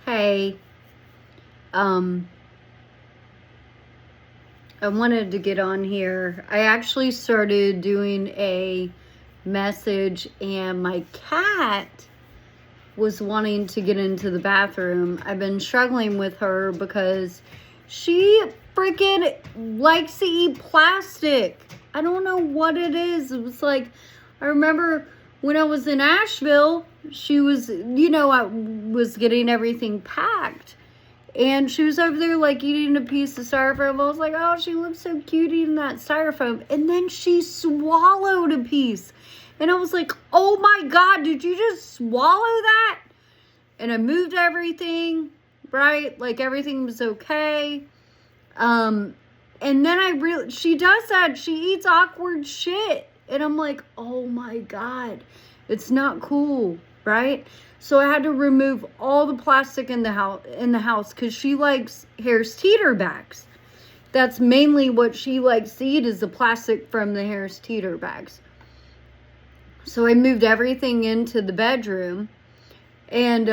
Hey, I wanted to get on here. I actually started doing a message and my cat was wanting to get into the bathroom. I've been struggling with her because she freaking likes to eat plastic. I don't know what it is. It was like, I remember when I was in Asheville, she was, I was getting everything packed. And she was over there like eating a piece of styrofoam. I was like, oh, she looks so cute eating that styrofoam. And then she swallowed a piece. And I was like, oh my God, did you just swallow that? And I moved everything, right? Like everything was okay. And then she does that. She eats awkward shit. And I'm like, oh my God, it's not cool, right? So I had to remove all the plastic in the house because she likes Harris Teeter bags. That's mainly what she likes to eat, is the plastic from the Harris Teeter bags. So I moved everything into the bedroom, and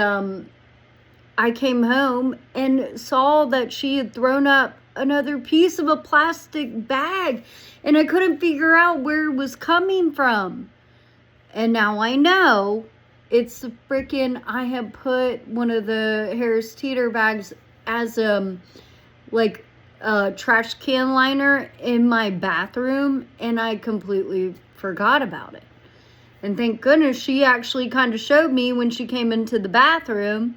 I came home and saw that she had thrown up another piece of a plastic bag, and I couldn't figure out where it was coming from. And now I know it's I have put one of the Harris Teeter bags as trash can liner in my bathroom, and I completely forgot about it. And thank goodness she actually kind of showed me when she came into the bathroom,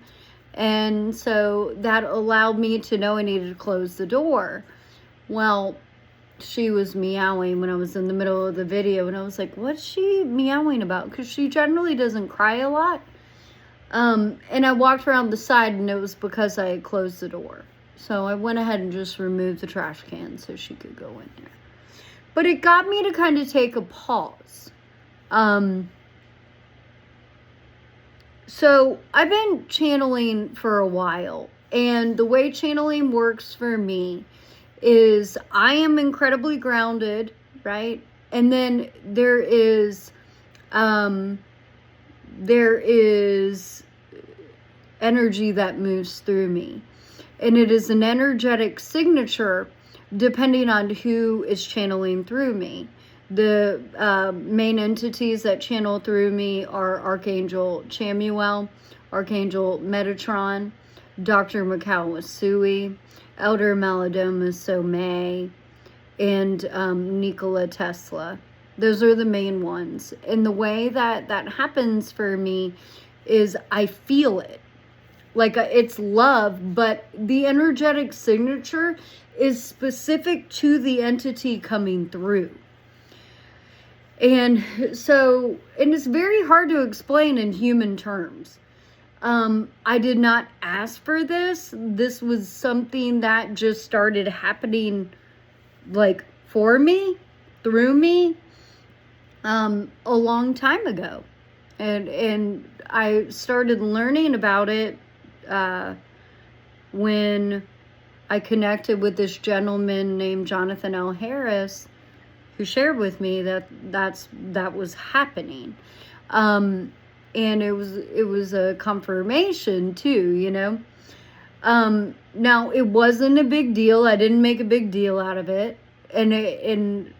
and so that allowed me to know I needed to close the door. Well, she was meowing when I was in the middle of the video, and I was like, what's she meowing about? Because she generally doesn't cry a lot. And I walked around the side, and it was because I had closed the door. So I went ahead and just removed the trash can so she could go in there. But it got me to kind of take a pause. So I've been channeling for a while, and the way channeling works for me is I am incredibly grounded, right? And then there is energy that moves through me, and it is an energetic signature depending on who is channeling through me. The main entities that channel through me are Archangel Chamuel, Archangel Metatron, Dr. Mikao Usui, Elder Malidoma Some, and Nikola Tesla. Those are the main ones. And the way that happens for me is I feel it. Like it's love, but the energetic signature is specific to the entity coming through. And so, and it's very hard to explain in human terms. I did not ask for this. This was something that just started happening for me, through me, a long time ago. And I started learning about it when I connected with this gentleman named Jonathan L. Harris, who shared with me that was happening. And it was a confirmation too, Now it wasn't a big deal. I didn't make a big deal out of it. And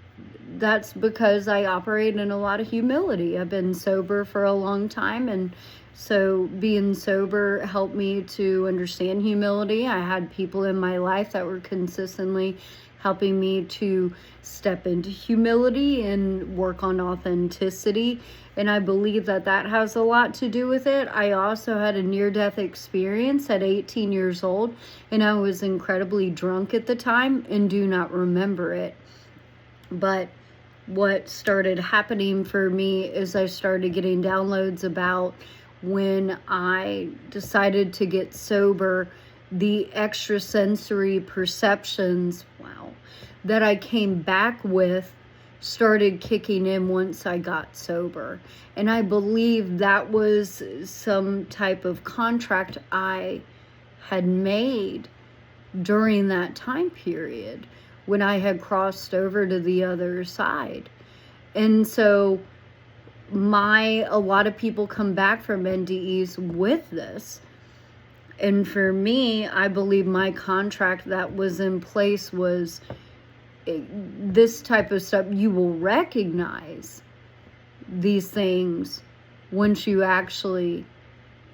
that's because I operate in a lot of humility. I've been sober for a long time, and so being sober helped me to understand humility. I had people in my life that were consistently helping me to step into humility and work on authenticity. And I believe that has a lot to do with it. I also had a near-death experience at 18 years old, and I was incredibly drunk at the time and do not remember it. But what started happening for me is I started getting downloads about when I decided to get sober, the extrasensory perceptions, that I came back with started kicking in once I got sober. And I believe that was some type of contract I had made during that time period when I had crossed over to the other side. And so a lot of people come back from NDEs with this. And for me, I believe my contract that was in place was this type of stuff. You will recognize these things once you actually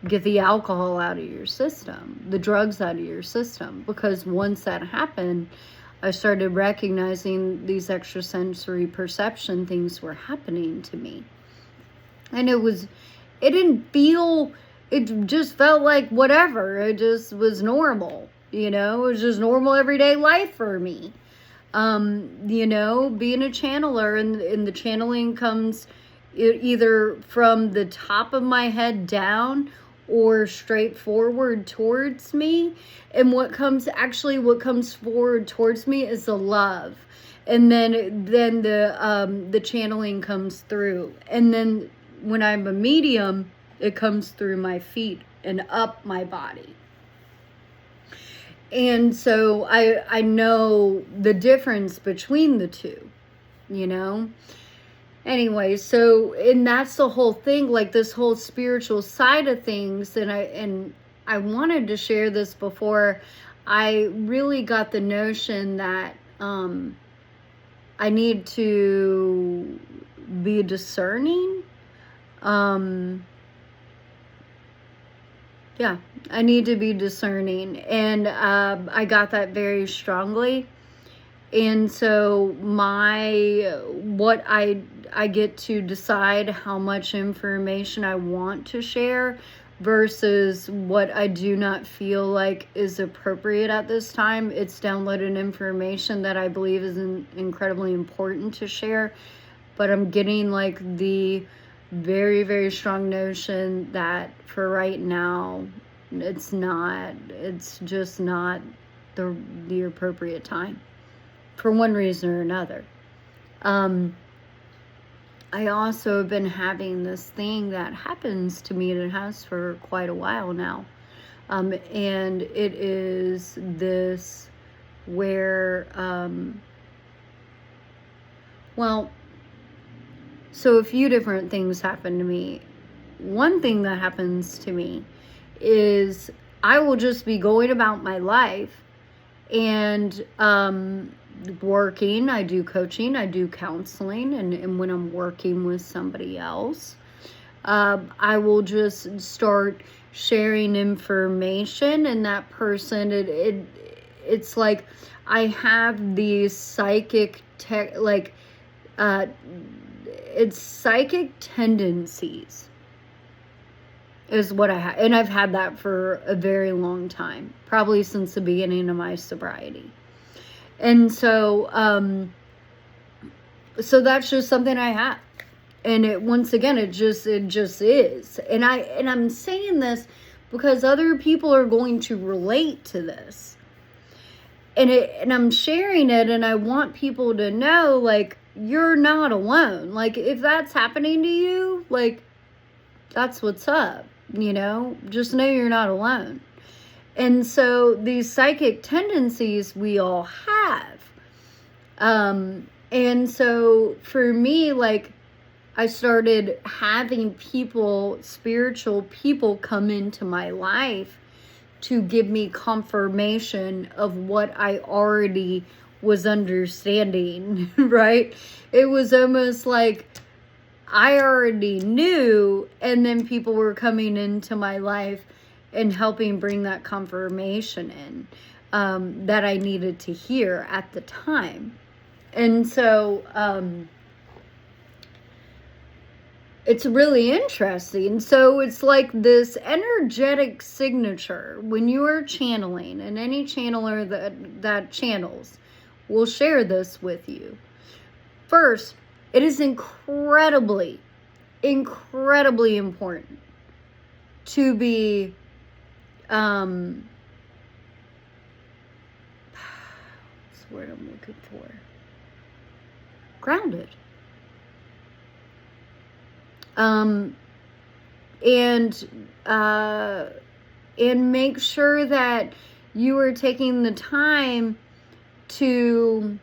get the alcohol out of your system, the drugs out of your system. Because once that happened, I started recognizing these extrasensory perception things were happening to me. And it just felt like whatever. It just was normal, it was just normal everyday life for me. Being a channeler, and the channeling comes either from the top of my head down or straight forward towards me. And what comes forward towards me is the love. And then the channeling comes through. And then when I'm a medium, it comes through my feet and up my body. And so I know the difference between the two, Anyway, and that's the whole thing, like this whole spiritual side of things. And I wanted to share this before I really got the notion that I need to be discerning. I need to be discerning. And I got that very strongly. And so what I get to decide how much information I want to share versus what I do not feel like is appropriate at this time. It's downloaded information that I believe is incredibly important to share, but I'm getting like the very, very strong notion that for right now, it's just not the appropriate time for one reason or another. I also have been having this thing that happens to me, and it has for quite a while now. And it is this where, so a few different things happen to me. One thing that happens to me is I will just be going about my life and working. I do coaching, I do counseling, and when I'm working with somebody else, I will just start sharing information, and that person, it's like I have these psychic it's psychic tendencies is what I have. And I've had that for a very long time, probably since the beginning of my sobriety. And so, so that's just something I have. And once again, it just is. And I'm saying this because other people are going to relate to this. And I'm sharing it, and I want people to know, like, you're not alone. Like, if that's happening to you, like, that's what's up, just know you're not alone. And so these psychic tendencies we all have. And so for me, like, I started having spiritual people come into my life to give me confirmation of what I already was understanding, right? It was almost like I already knew, and then people were coming into my life and helping bring that confirmation in that I needed to hear at the time. And so it's really interesting. So it's like this energetic signature when you are channeling, and any channeler that channels will share this with you. First, it is incredibly, incredibly important to be what's the word I'm looking for? Grounded. And make sure that you are taking the time to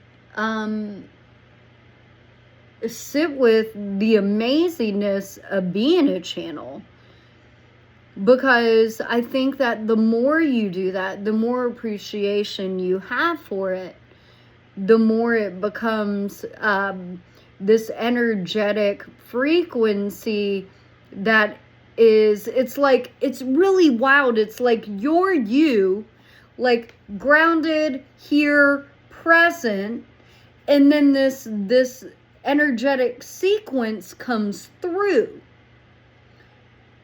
sit with the amazingness of being a channel. Because I think that the more you do that, the more appreciation you have for it, the more it becomes this energetic frequency that is, it's like, it's really wild. It's like you're you, like grounded here, present, and then this energetic sequence comes through.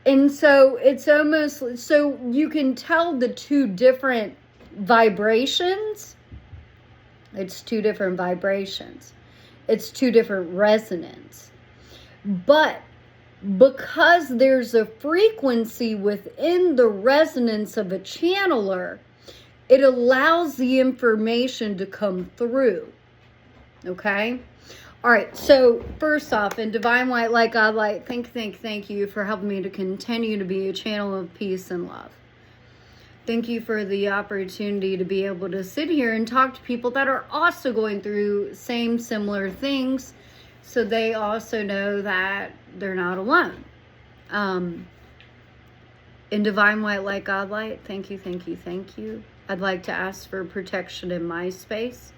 And so it's almost, so you can tell the two different vibrations. It's two different vibrations. It's two different resonance. But because there's a frequency within the resonance of a channeler, it allows the information to come through. Okay? All right, so first off, in Divine Light, Light, God, Light, thank you for helping me to continue to be a channel of peace and love. Thank you for the opportunity to be able to sit here and talk to people that are also going through similar things, so they also know that they're not alone. In Divine Light, Light, God, Light, thank you. I'd like to ask for protection in my space,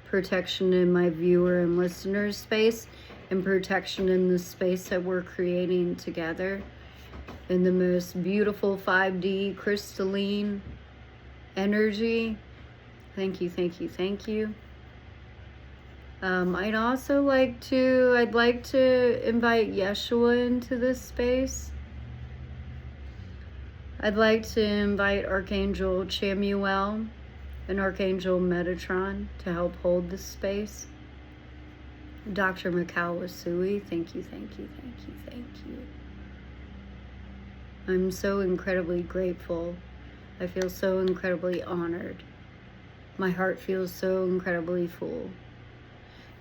protection in my viewer and listener space, and protection in the space that we're creating together in the most beautiful 5D crystalline energy. Thank you. I'd also like to invite Yeshua into this space. I'd like to invite Archangel Chamuel and Archangel Metatron to help hold this space. Dr. Mikao Usui, thank you. I'm so incredibly grateful. I feel so incredibly honored. My heart feels so incredibly full.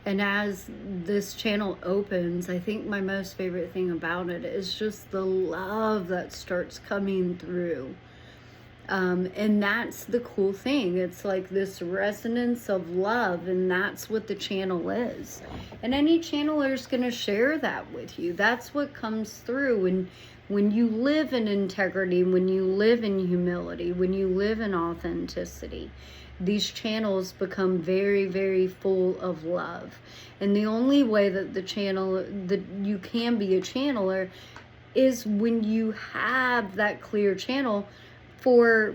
And as this channel opens, I think my most favorite thing about it is just the love that starts coming through. And that's the cool thing. It's like this resonance of love, and that's what the channel is. And any channeler is going to share that with you. That's what comes through when you live in integrity, when you live in humility, when you live in authenticity. These channels become very, very full of love. And the only way that that you can be a channeler is when you have that clear channel for,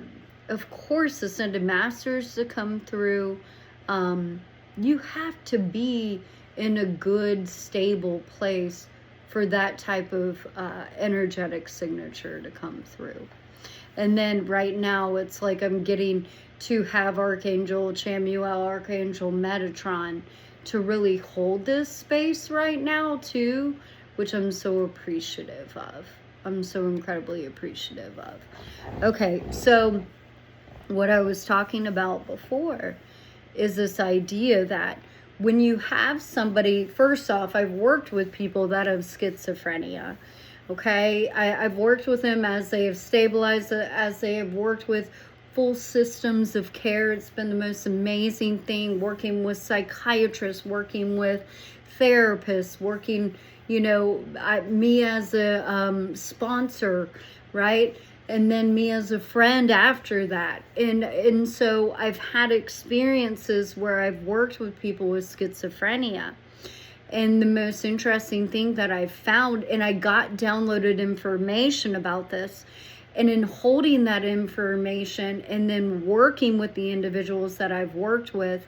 of course, ascended masters to come through. You have to be in a good, stable place for that type of energetic signature to come through. And then right now, it's like I'm getting to have Archangel Chamuel, Archangel Metatron to really hold this space right now too, which I'm so appreciative of. I'm so incredibly appreciative of. Okay, so what I was talking about before is this idea that when you have somebody, first off, I've worked with people that have schizophrenia. Okay, I've worked with them as they have stabilized, as they have worked with full systems of care. It's been the most amazing thing, working with psychiatrists, working with therapists, working, me as a sponsor, right? And then me as a friend after that. And so I've had experiences where I've worked with people with schizophrenia. And the most interesting thing that I've found, and I got downloaded information about this, and in holding that information and then working with the individuals that I've worked with,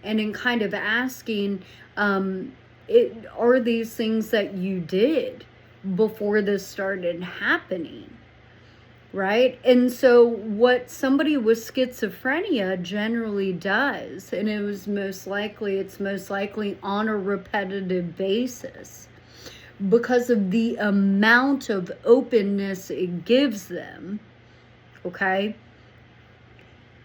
and in kind of asking, are these things that you did before this started happening? Right? And so what somebody with schizophrenia generally does, and it's most likely on a repetitive basis, because of the amount of openness it gives them, okay,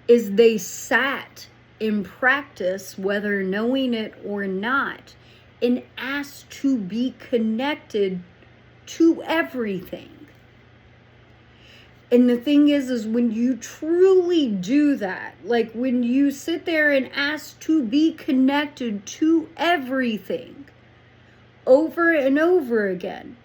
is they sat in practice, whether knowing it or not, and asked to be connected to everything. And the thing is when you truly do that, like when you sit there and ask to be connected to everything over and over again,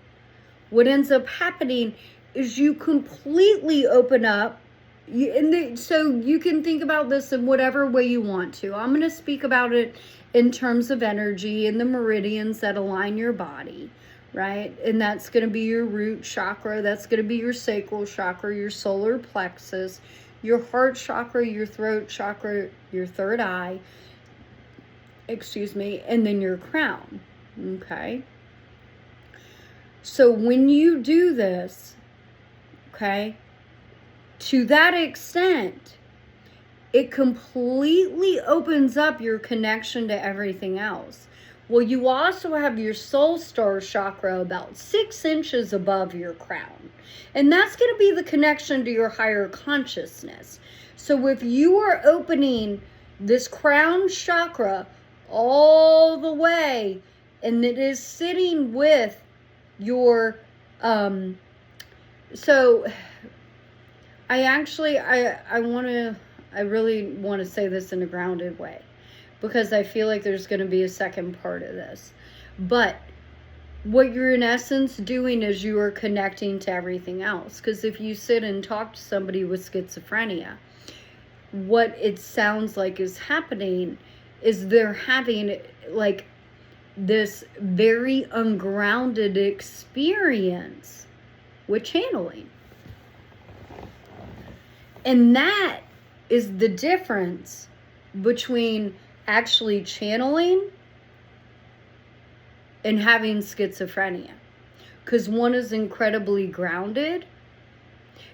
what ends up happening is you completely open up. So you can think about this in whatever way you want to. I'm going to speak about it in terms of energy and the meridians that align your body, right? And that's going to be your root chakra. That's going to be your sacral chakra, your solar plexus, your heart chakra, your throat chakra, your third eye, and then your crown, okay? So when you do this, okay, to that extent, it completely opens up your connection to everything else. Well, you also have your soul star chakra about 6 inches above your crown. And that's going to be the connection to your higher consciousness. So if you are opening this crown chakra all the way, and it is sitting with your, I really want to say this in a grounded way, because I feel like there's going to be a second part of this. But what you're in essence doing is you are connecting to everything else. Because if you sit and talk to somebody with schizophrenia, what it sounds like is happening is they're having like this very ungrounded experience with channeling. And that is the difference between actually channeling and having schizophrenia. Because one is incredibly grounded,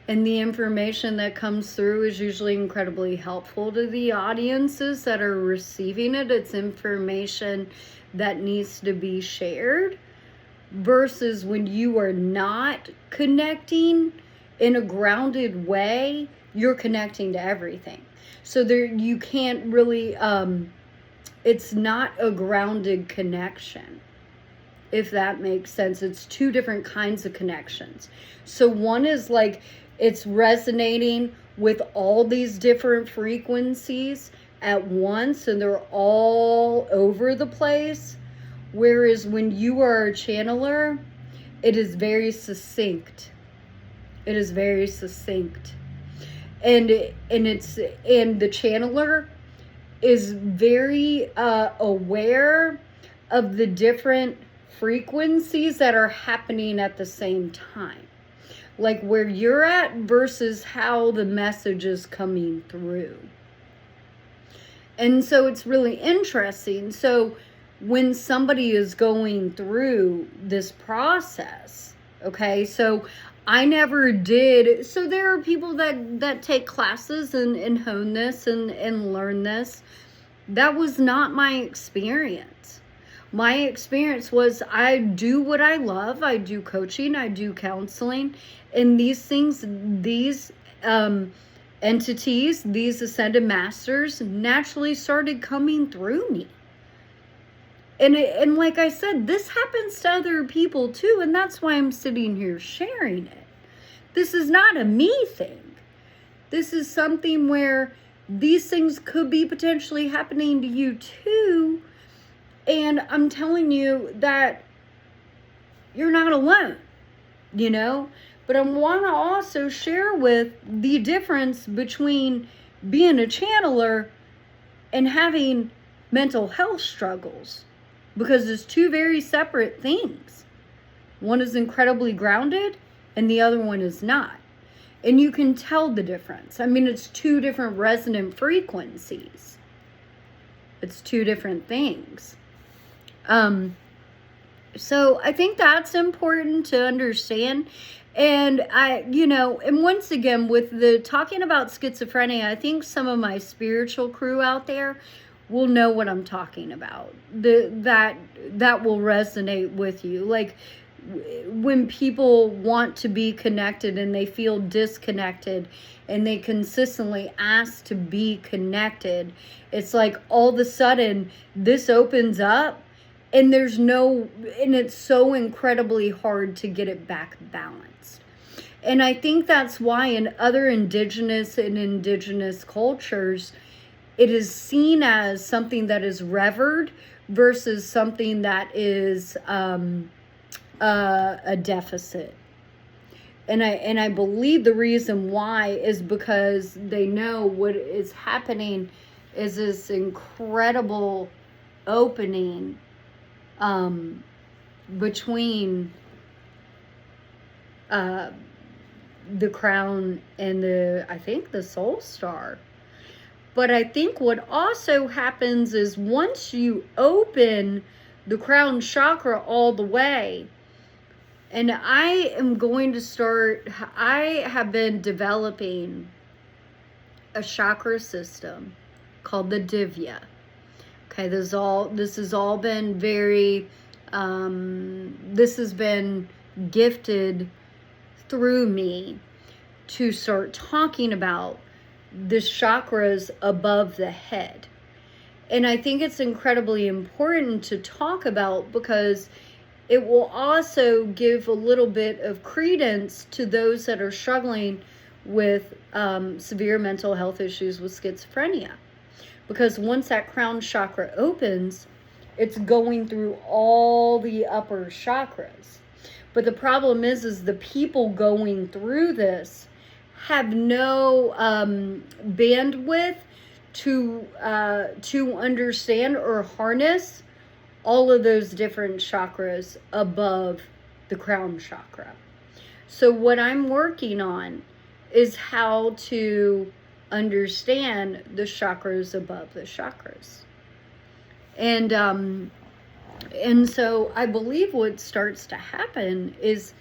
and the information that comes through is usually incredibly helpful to the audiences that are receiving it. It's information that needs to be shared, versus when you are not connecting in a grounded way, you're connecting to everything. So there, you can't really, it's not a grounded connection, if that makes sense. It's two different kinds of connections. So one is like, it's resonating with all these different frequencies at once, and they're all over the place. Whereas when you are a channeler, it is very succinct. It is very succinct. And the channeler is very aware of the different frequencies that are happening at the same time. Like where you're at versus how the message is coming through. And so it's really interesting. So when somebody is going through this process, okay, so I never did. So there are people that take classes and hone this and learn this. That was not my experience. My experience was, I do what I love. I do coaching, I do counseling, and these things, these entities, these ascended masters naturally started coming through me. And like I said, this happens to other people too, and that's why I'm sitting here sharing it. This is not a me thing. This is something where these things could be potentially happening to you too. And I'm telling you that you're not alone, you know? But I want to also share with the difference between being a channeler and having mental health struggles. Because it's two very separate things. One is incredibly grounded and the other one is not. And you can tell the difference. I mean, it's two different resonant frequencies. It's two different things. So I think that's important to understand. And and once again, with the talking about schizophrenia, I think some of my spiritual crew out there will know what I'm talking about. That will resonate with you. Like when people want to be connected and they feel disconnected and they consistently ask to be connected, it's like all of a sudden this opens up and it's so incredibly hard to get it back balanced. And I think that's why in other indigenous cultures, it is seen as something that is revered versus something that is a deficit. And I believe the reason why is because they know what is happening is this incredible opening between the crown and I think the soul star. But I think what also happens is once you open the crown chakra all the way, and I have been developing a chakra system called the Divya. Okay, this has all been very, this has been gifted through me to start talking about the chakras above the head. And I think it's incredibly important to talk about because it will also give a little bit of credence to those that are struggling with severe mental health issues with schizophrenia. Because once that crown chakra opens, it's going through all the upper chakras. But the problem is the people going through this have no bandwidth to understand or harness all of those different chakras above the crown chakra. So what I'm working on is how to understand the chakras above the chakras. And so I believe what starts to happen is,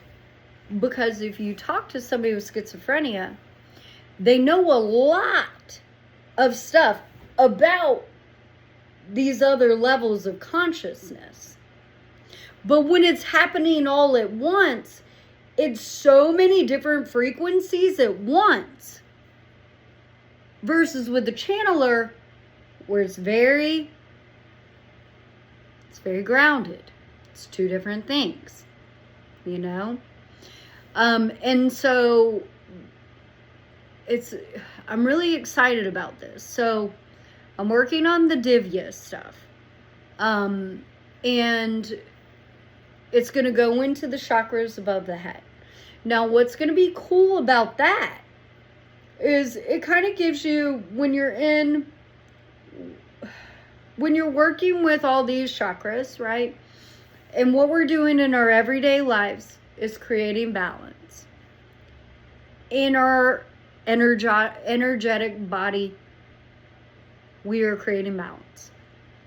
because if you talk to somebody with schizophrenia, they know a lot of stuff about these other levels of consciousness. But when it's happening all at once, it's so many different frequencies at once. Versus with the channeler, where it's very grounded. It's two different things, you know? And so I'm really excited about this. So I'm working on the Divya stuff. And it's going to go into the chakras above the head. Now, what's going to be cool about that is it kind of gives you, when you're working with all these chakras, right? And what we're doing in our everyday lives is creating balance. In our energetic body, we are creating balance.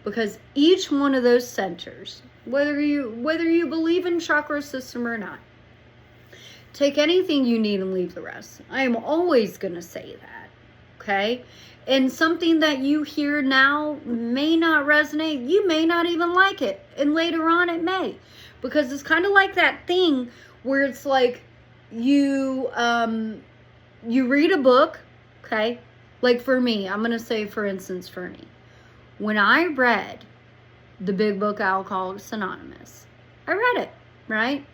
Because each one of those centers, whether you believe in chakra system or not, take anything you need and leave the rest. I am always going to say that, okay? And something that you hear now may not resonate. You may not even like it. And later on it may. Because it's kind of like that thing where it's like you read a book, okay? Like for me, I'm going to say, for instance, for me. When I read the big book, Alcoholics Anonymous, I read it, right?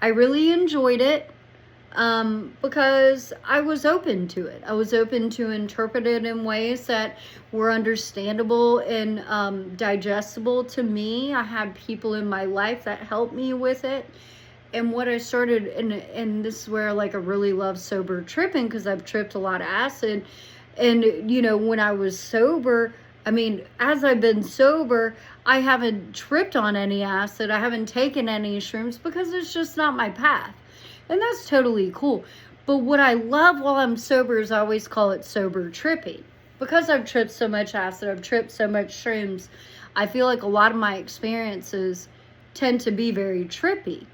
I really enjoyed it. Because I was open to it. I was open to interpret it in ways that were understandable and digestible to me. I had people in my life that helped me with it. And what I started, and this is where like I really love sober tripping, because I've tripped a lot of acid. And, you know, when I was sober, I mean, as I've been sober, I haven't tripped on any acid. I haven't taken any shrooms because it's just not my path. And that's totally cool. But what I love while I'm sober is I always call it sober tripping. Because I've tripped so much acid, I've tripped so much shrooms, I feel like a lot of my experiences tend to be very trippy.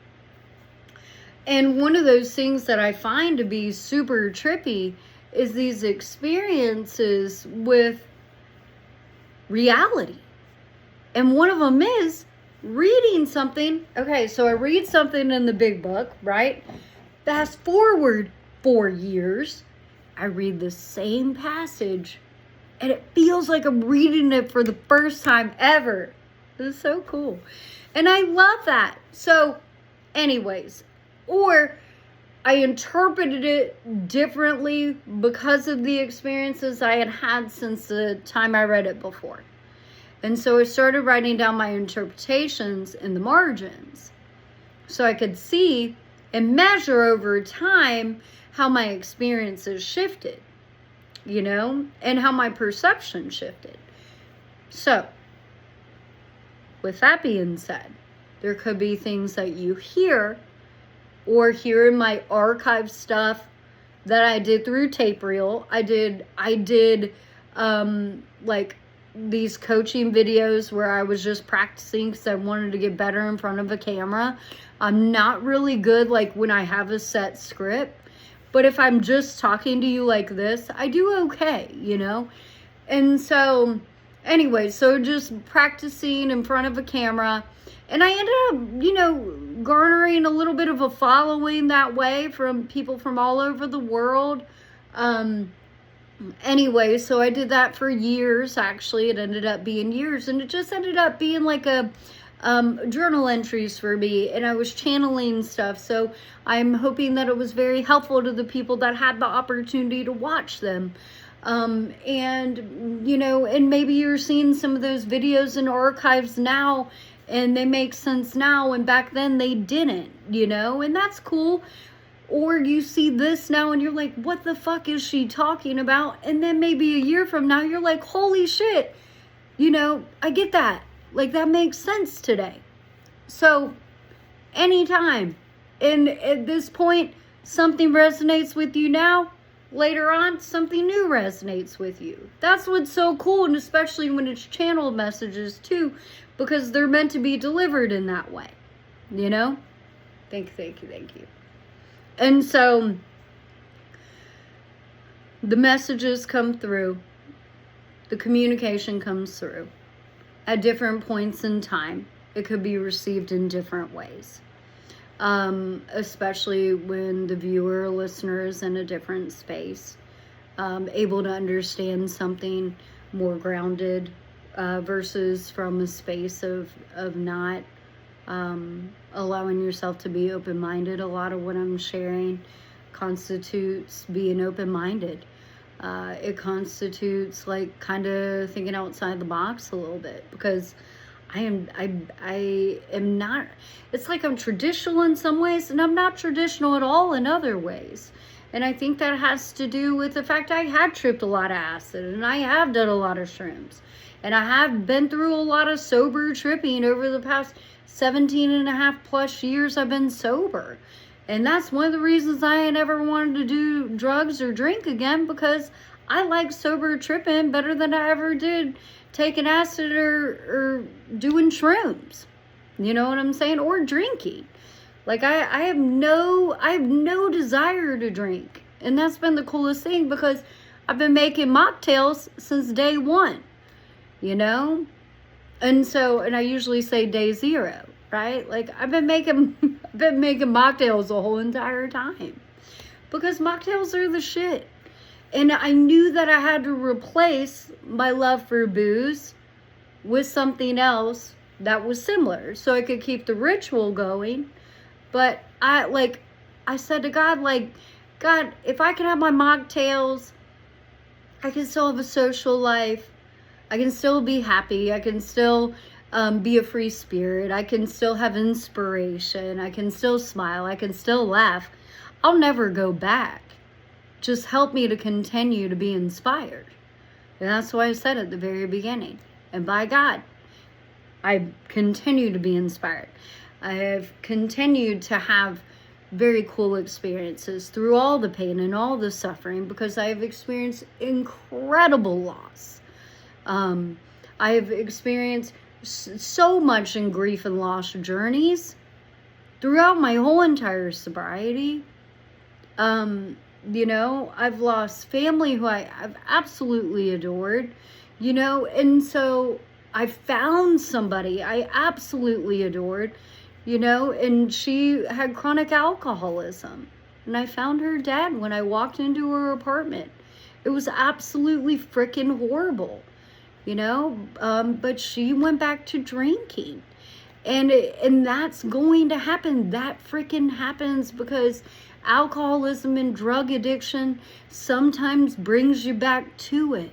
And one of those things that I find to be super trippy is these experiences with reality. And one of them is reading something. Okay, so I read something in the big book, right? Fast forward 4 years, I read the same passage and it feels like I'm reading it for the first time ever. It's so cool. And I love that. So anyways, or I interpreted it differently because of the experiences I had had since the time I read it before. And so I started writing down my interpretations in the margins so I could see and measure over time how my experiences shifted, you know, and how my perception shifted. So, with that being said, there could be things that you hear or hear in my archive stuff that I did through tape reel. I did like these coaching videos where I was just practicing because I wanted to get better in front of a camera. I'm not really good like when I have a set script, but if I'm just talking to you like this, I do okay, you know? And so anyway, so just practicing in front of a camera, and I ended up, you know, garnering a little bit of a following that way from people from all over the world. Anyway, so I did that for years. Actually, it ended up being years, and it just ended up being like a journal entries for me, and I was channeling stuff. So I'm hoping that it was very helpful to the people that had the opportunity to watch them. And, you know, and maybe you're seeing some of those videos in archives now, and they make sense now, and back then they didn't, you know, and that's cool. Or you see this now and you're like, what the fuck is she talking about? And then maybe a year from now, you're like, holy shit, you know, I get that. Like, that makes sense today. So, anytime, and at this point, something resonates with you now, later on, something new resonates with you. That's what's so cool, and especially when it's channeled messages too, because they're meant to be delivered in that way, you know? Thank you. And so, the messages come through, the communication comes through at different points in time. It could be received in different ways, especially when the viewer or listener is in a different space, able to understand something more grounded versus from a space of not allowing yourself to be open-minded. A lot of what I'm sharing constitutes being open-minded. It constitutes like kind of thinking outside the box a little bit, because I am not, it's like I'm traditional in some ways, and I'm not traditional at all in other ways. And I think that has to do with the fact I had tripped a lot of acid, and I have done a lot of shrooms, and I have been through a lot of sober tripping over the past 17 and a half plus years I've been sober. And that's one of the reasons I ain't ever wanted to do drugs or drink again, because I like sober tripping better than I ever did taking acid or doing shrooms. You know what I'm saying? Or drinking. Like I have no desire to drink. And that's been the coolest thing, because I've been making mocktails since day one, you know? And so, and I usually say day zero, right? Like I've been making mocktails the whole entire time, because mocktails are the shit. And I knew that I had to replace my love for booze with something else that was similar, so I could keep the ritual going. But I said to God, like, God, if I can have my mocktails, I can still have a social life. I can still be happy. I can still be a free spirit. I can still have inspiration. I can still smile. I can still laugh. I'll never go back. Just help me to continue to be inspired. And that's why I said at the very beginning. And by God, I continue to be inspired. I have continued to have very cool experiences through all the pain and all the suffering, because I have experienced incredible loss. I have experienced so much in grief and loss journeys throughout my whole entire sobriety. You know, I've lost family who I've absolutely adored, you know, and so I found somebody I absolutely adored, you know, and she had chronic alcoholism, and I found her dead when I walked into her apartment. It was absolutely freaking horrible, you know, but she went back to drinking, and that's going to happen. That freaking happens, because alcoholism and drug addiction sometimes brings you back to it,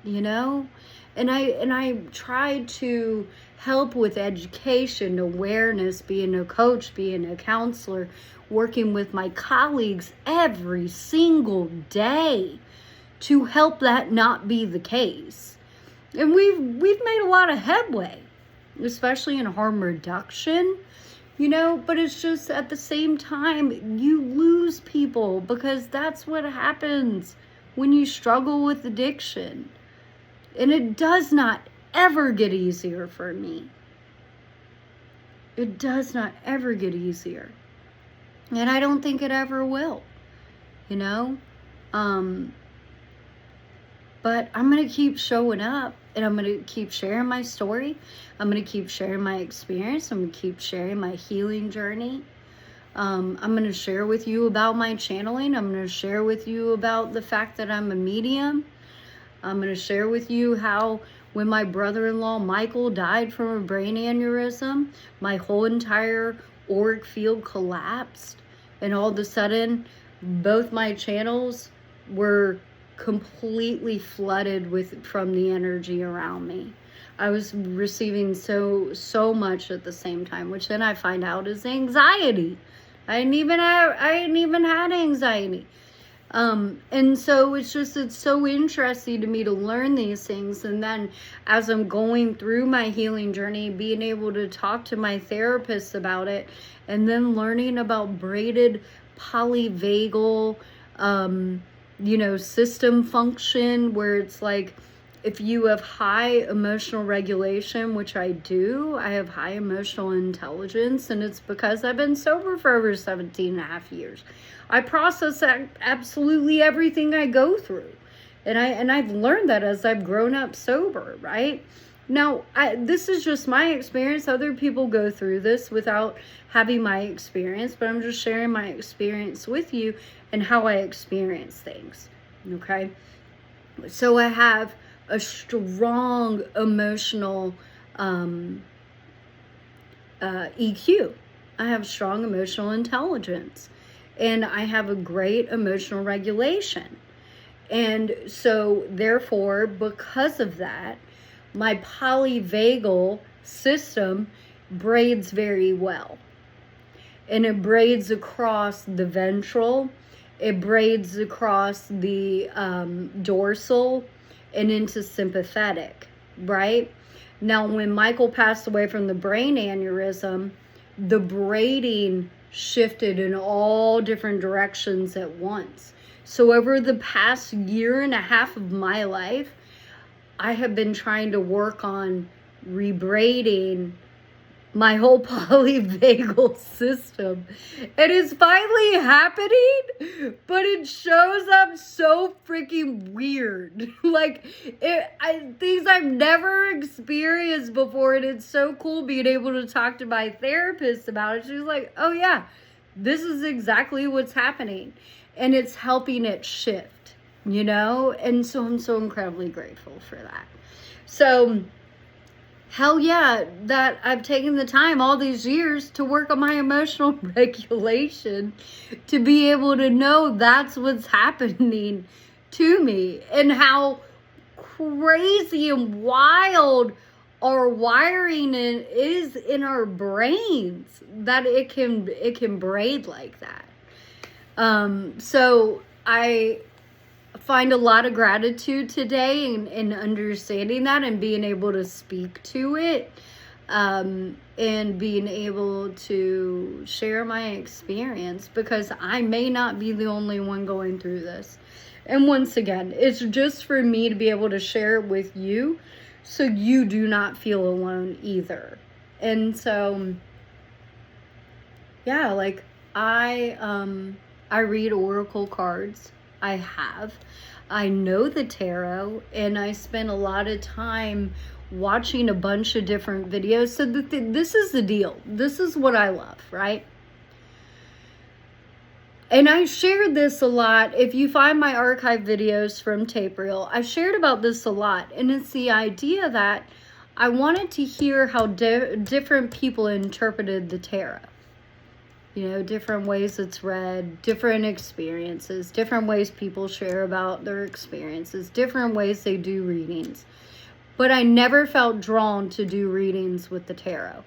you know? And I try to help with education, awareness, being a coach, being a counselor, working with my colleagues every single day to help that not be the case. And we've made a lot of headway, especially in harm reduction, you know, but it's just at the same time, you lose people because that's what happens when you struggle with addiction. And it does not ever get easier for me. It does not ever get easier. And I don't think it ever will, you know? But I'm going to keep showing up, and I'm going to keep sharing my story. I'm going to keep sharing my experience. I'm going to keep sharing my healing journey. I'm going to share with you about my channeling. I'm going to share with you about the fact that I'm a medium. I'm going to share with you how when my brother-in-law Michael died from a brain aneurysm, my whole entire auric field collapsed. And all of a sudden, both my channels were completely flooded from the energy around me. I was receiving so much at the same time, which then I find out is anxiety. I hadn't even had anxiety. And so it's so interesting to me to learn these things. And then as I'm going through my healing journey, being able to talk to my therapist about it, and then learning about braided polyvagal, you know, system function, where it's like, if you have high emotional regulation, which I do, I have high emotional intelligence, and it's because I've been sober for over 17 and a half years. I process absolutely everything I go through. And I've learned that as I've grown up sober, right? Now, this is just my experience. Other people go through this without having my experience, but I'm just sharing my experience with you and how I experience things, okay? So I have a strong emotional EQ. I have strong emotional intelligence, and I have a great emotional regulation. And so therefore, because of that, my polyvagal system braids very well. And it braids across the ventral, it braids across the dorsal and into sympathetic, right? Now, when Michael passed away from the brain aneurysm, the braiding shifted in all different directions at once. So over the past year and a half of my life, I have been trying to work on rebraiding my whole polyvagal system. And it's finally happening, but it shows up so freaking weird. Like, things I've never experienced before, and it's so cool being able to talk to my therapist about it. She's like, oh yeah, this is exactly what's happening. And it's helping it shift, you know? And so I'm so incredibly grateful for that. So, hell yeah, that I've taken the time all these years to work on my emotional regulation, to be able to know that's what's happening to me, and how crazy and wild our wiring is in our brains, that it can braid like that. So I find a lot of gratitude today in understanding that and being able to speak to it, and being able to share my experience, because I may not be the only one going through this. And once again, it's just for me to be able to share it with you so you do not feel alone either. And so, yeah, like I read oracle cards. I know the tarot, and I spend a lot of time watching a bunch of different videos. So this is the deal. This is what I love, right? And I shared this a lot. If you find my archive videos from tape reel, I shared about this a lot. And it's the idea that I wanted to hear how different people interpreted the tarot. You know, different ways it's read, different experiences, different ways people share about their experiences, different ways they do readings. But I never felt drawn to do readings with the tarot.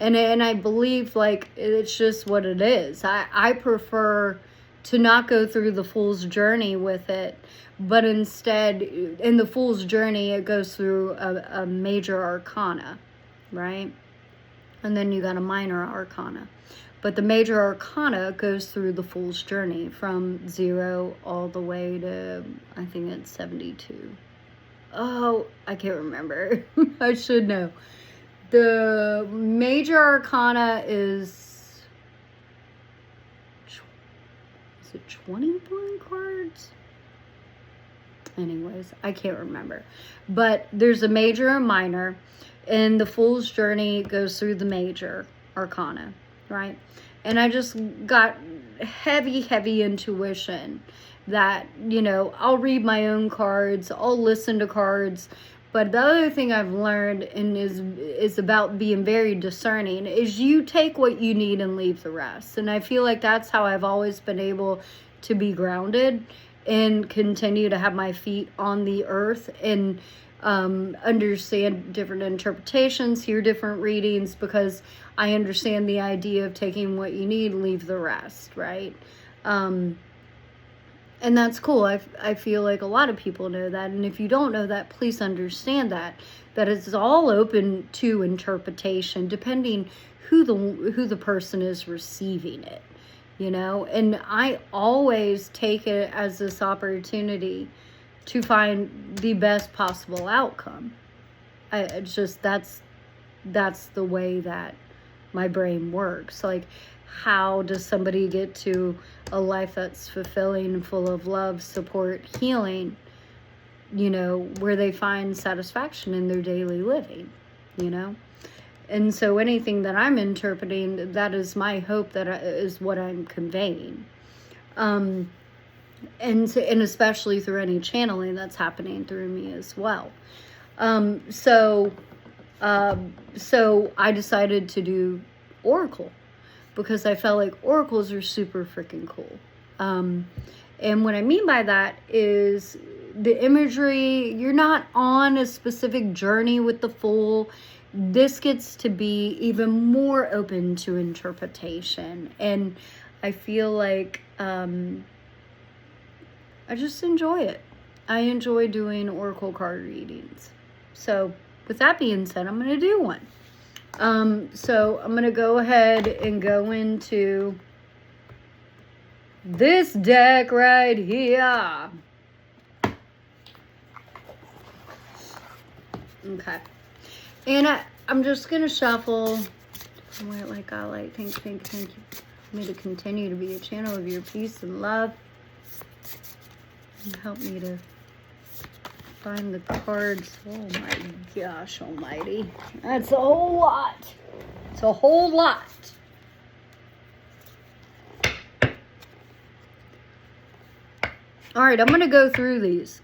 And I believe, like, it's just what it is. I prefer to not go through the fool's journey with it, but instead, in the fool's journey, it goes through a major arcana, right? And then you got a minor arcana. But the major arcana goes through the fool's journey from 0 all the way to, I think it's 72. Oh, I can't remember. I should know. The major arcana is it 21 cards? Anyways, I can't remember. But there's a major and minor, and the fool's journey goes through the major arcana, right? And I just got heavy intuition that, you know, I'll read my own cards, I'll listen to cards. But the other thing I've learned and is about being very discerning is you take what you need and leave the rest. And I feel like that's how I've always been able to be grounded and continue to have my feet on the earth and understand different interpretations, hear different readings, because I understand the idea of taking what you need, leave the rest, right? And that's cool. I feel like a lot of people know that. And if you don't know that, please understand that it's all open to interpretation, depending who the person is receiving it, you know? And I always take it as this opportunity to find the best possible outcome. It's just, that's the way that my brain works. Like, how does somebody get to a life that's fulfilling, full of love, support, healing, you know, where they find satisfaction in their daily living, you know? And so anything that I'm interpreting, that is my hope, that is what I'm conveying. And especially through any channeling that's happening through me as well. So I decided to do Oracle, because I felt like oracles are super freaking cool. And what I mean by that is the imagery, you're not on a specific journey with the Fool. This gets to be even more open to interpretation. And I feel like I just enjoy it. I enjoy doing oracle card readings. So with that being said, I'm going to do one. So I'm going to go ahead and go into this deck right here. Okay. And I'm just going to shuffle. Thank you for me to continue to be a channel of your peace and love. And help me to find the cards. Oh my gosh almighty. That's a whole lot. It's a whole lot. All right, I'm going to go through these.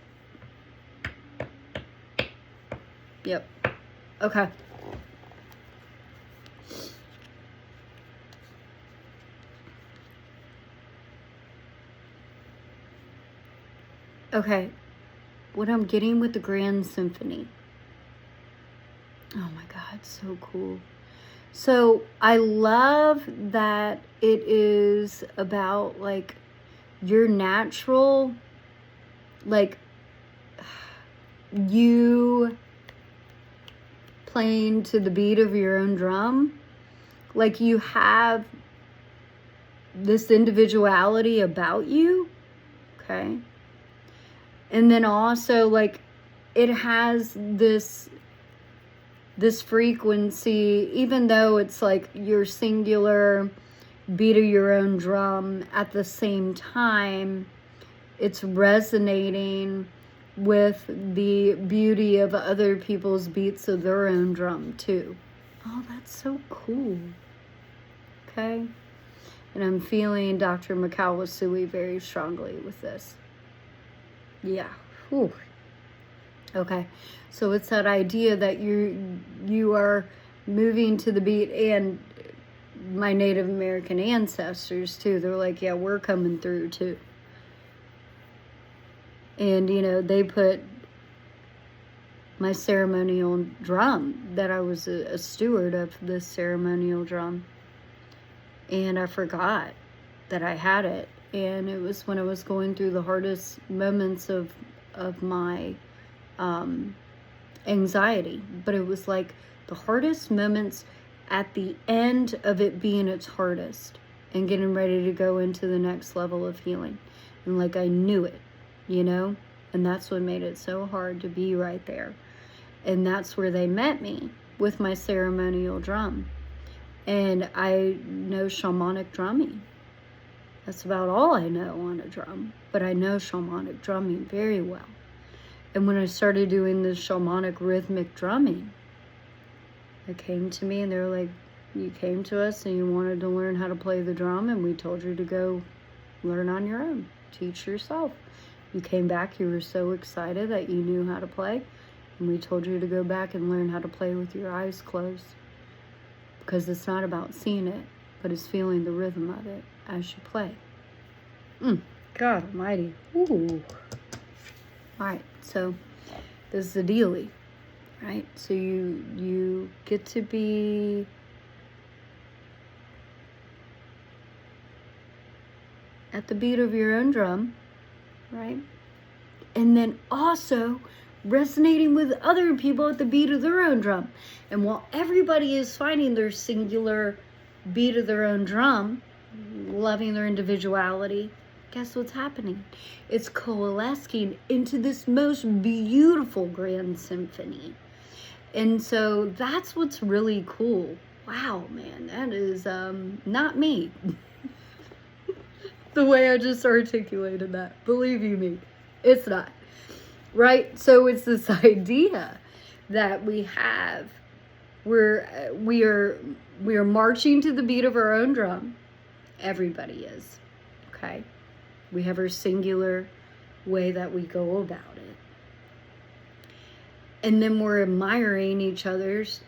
Yep. Okay. Okay. What I'm getting with the Grand Symphony. Oh my God, so cool. So I love that it is about like your natural, like you playing to the beat of your own drum. Like you have this individuality about you. Okay. And then also like it has this frequency, even though it's like your singular beat of your own drum, at the same time, it's resonating with the beauty of other people's beats of their own drum too. Oh, that's so cool. Okay. And I'm feeling Dr. Mikao Usui very strongly with this. Yeah. Whew. Okay. So it's that idea that you are moving to the beat, and my Native American ancestors too. They're like, yeah, we're coming through too. And, you know, they put my ceremonial drum, that I was a steward of this ceremonial drum. And I forgot that I had it. And it was when I was going through the hardest moments of my anxiety. But it was like the hardest moments at the end of it being its hardest and getting ready to go into the next level of healing. And like I knew it, you know? And that's what made it so hard to be right there. And that's where they met me, with my ceremonial drum. And I know shamanic drumming. That's about all I know on a drum. But I know shamanic drumming very well. And when I started doing this shamanic rhythmic drumming, it came to me and they were like, you came to us and you wanted to learn how to play the drum, and we told you to go learn on your own, teach yourself. You came back, you were so excited that you knew how to play, and we told you to go back and learn how to play with your eyes closed. Because it's not about seeing it, but it's feeling the rhythm of it as you play. God almighty. Ooh. Alright, so this is the dealie. Right? So you get to be at the beat of your own drum, right? And then also resonating with other people at the beat of their own drum. And while everybody is finding their singular beat of their own drum, loving their individuality, guess what's happening? It's coalescing into this most beautiful grand symphony. And so that's what's really cool. Wow, man, that is not me. The way I just articulated that. Believe you me, it's not. Right? So it's this idea that we have where we are marching to the beat of our own drum. Everybody is. Okay? We have our singular way that we go about it. And then we're admiring each other's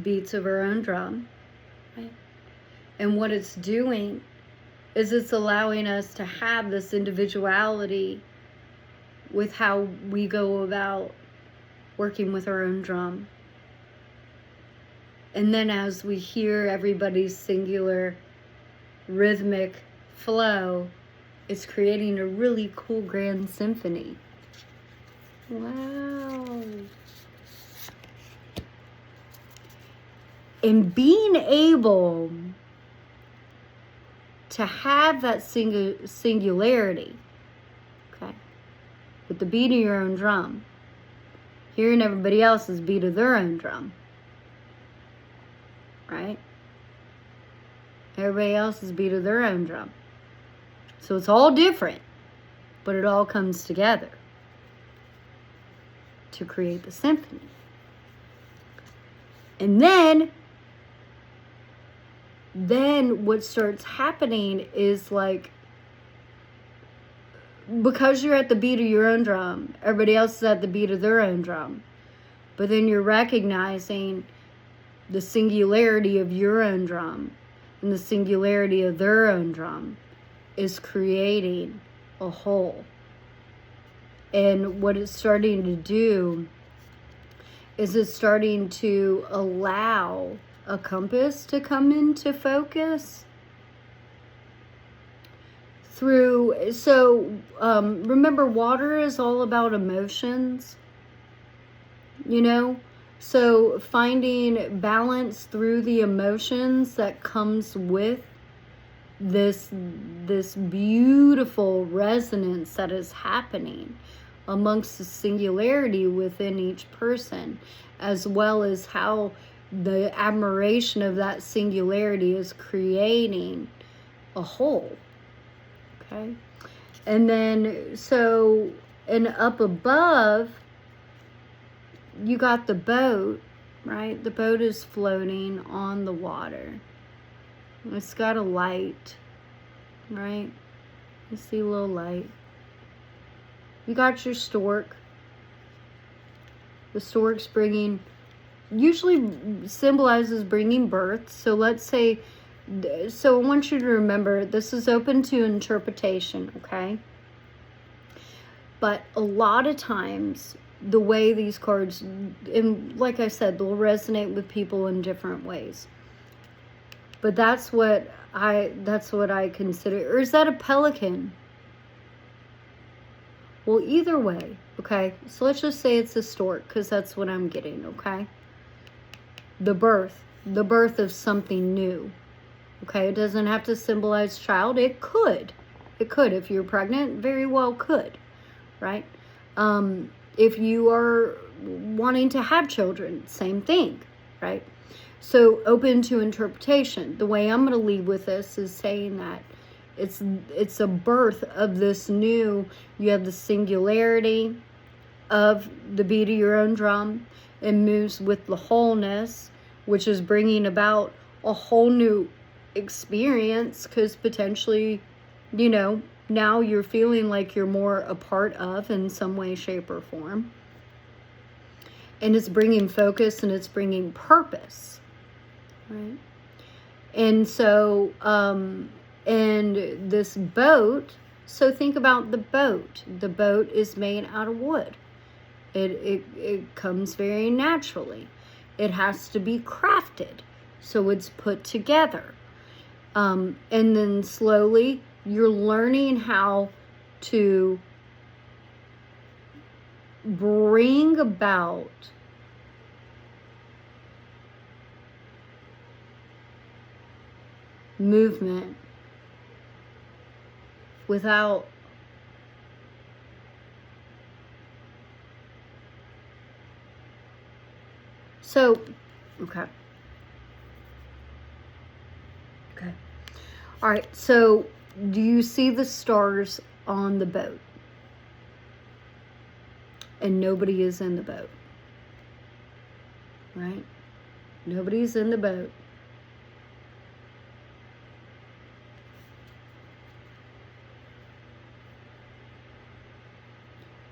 beats of our own drum, right? And what it's doing is it's allowing us to have this individuality with how we go about working with our own drum. And then as we hear everybody's singular rhythmic flow, it's creating a really cool grand symphony. Wow. And being able to have that singularity, okay, with the beat of your own drum, hearing everybody else's beat of their own drum, right? Everybody else's beat of their own drum. So it's all different, but it all comes together to create the symphony. And then what starts happening is like, because you're at the beat of your own drum, everybody else is at the beat of their own drum. But then you're recognizing the singularity of your own drum and the singularity of their own drum is creating a whole. And what it's starting to do is it's starting to allow a compass to come into focus through. So remember, water is all about emotions, you know? So finding balance through the emotions that comes with this beautiful resonance that is happening amongst the singularity within each person, as well as how the admiration of that singularity is creating a whole. Okay? And then, so, and up above, you got the boat, right? The boat is floating on the water. It's got a light, right? You see a little light. You got your stork. The stork's bringing, usually symbolizes bringing birth. So let's say, so I want you to remember, this is open to interpretation, okay? But a lot of times the way these cards, and like I said, they'll resonate with people in different ways. But that's what I consider. Or is that a pelican? Well, either way, okay? So let's just say it's a stork, because that's what I'm getting, okay? The birth of something new, okay? It doesn't have to symbolize child. It could. It could. If you're pregnant, very well could, right? If you are wanting to have children, same thing, right? So open to interpretation. The way I'm going to lead with this is saying that it's a birth of this new. You have the singularity of the beat of your own drum. It moves with the wholeness, which is bringing about a whole new experience, because potentially, you know, now you're feeling like you're more a part of in some way, shape, or form. And it's bringing focus and it's bringing purpose, right? And so, and this boat, so think about the boat. The boat is made out of wood. It comes very naturally. It has to be crafted, so it's put together. And then slowly you're learning how to bring about movement without okay. All right, so do you see the stars on the boat? And nobody is in the boat, right? Nobody's in the boat.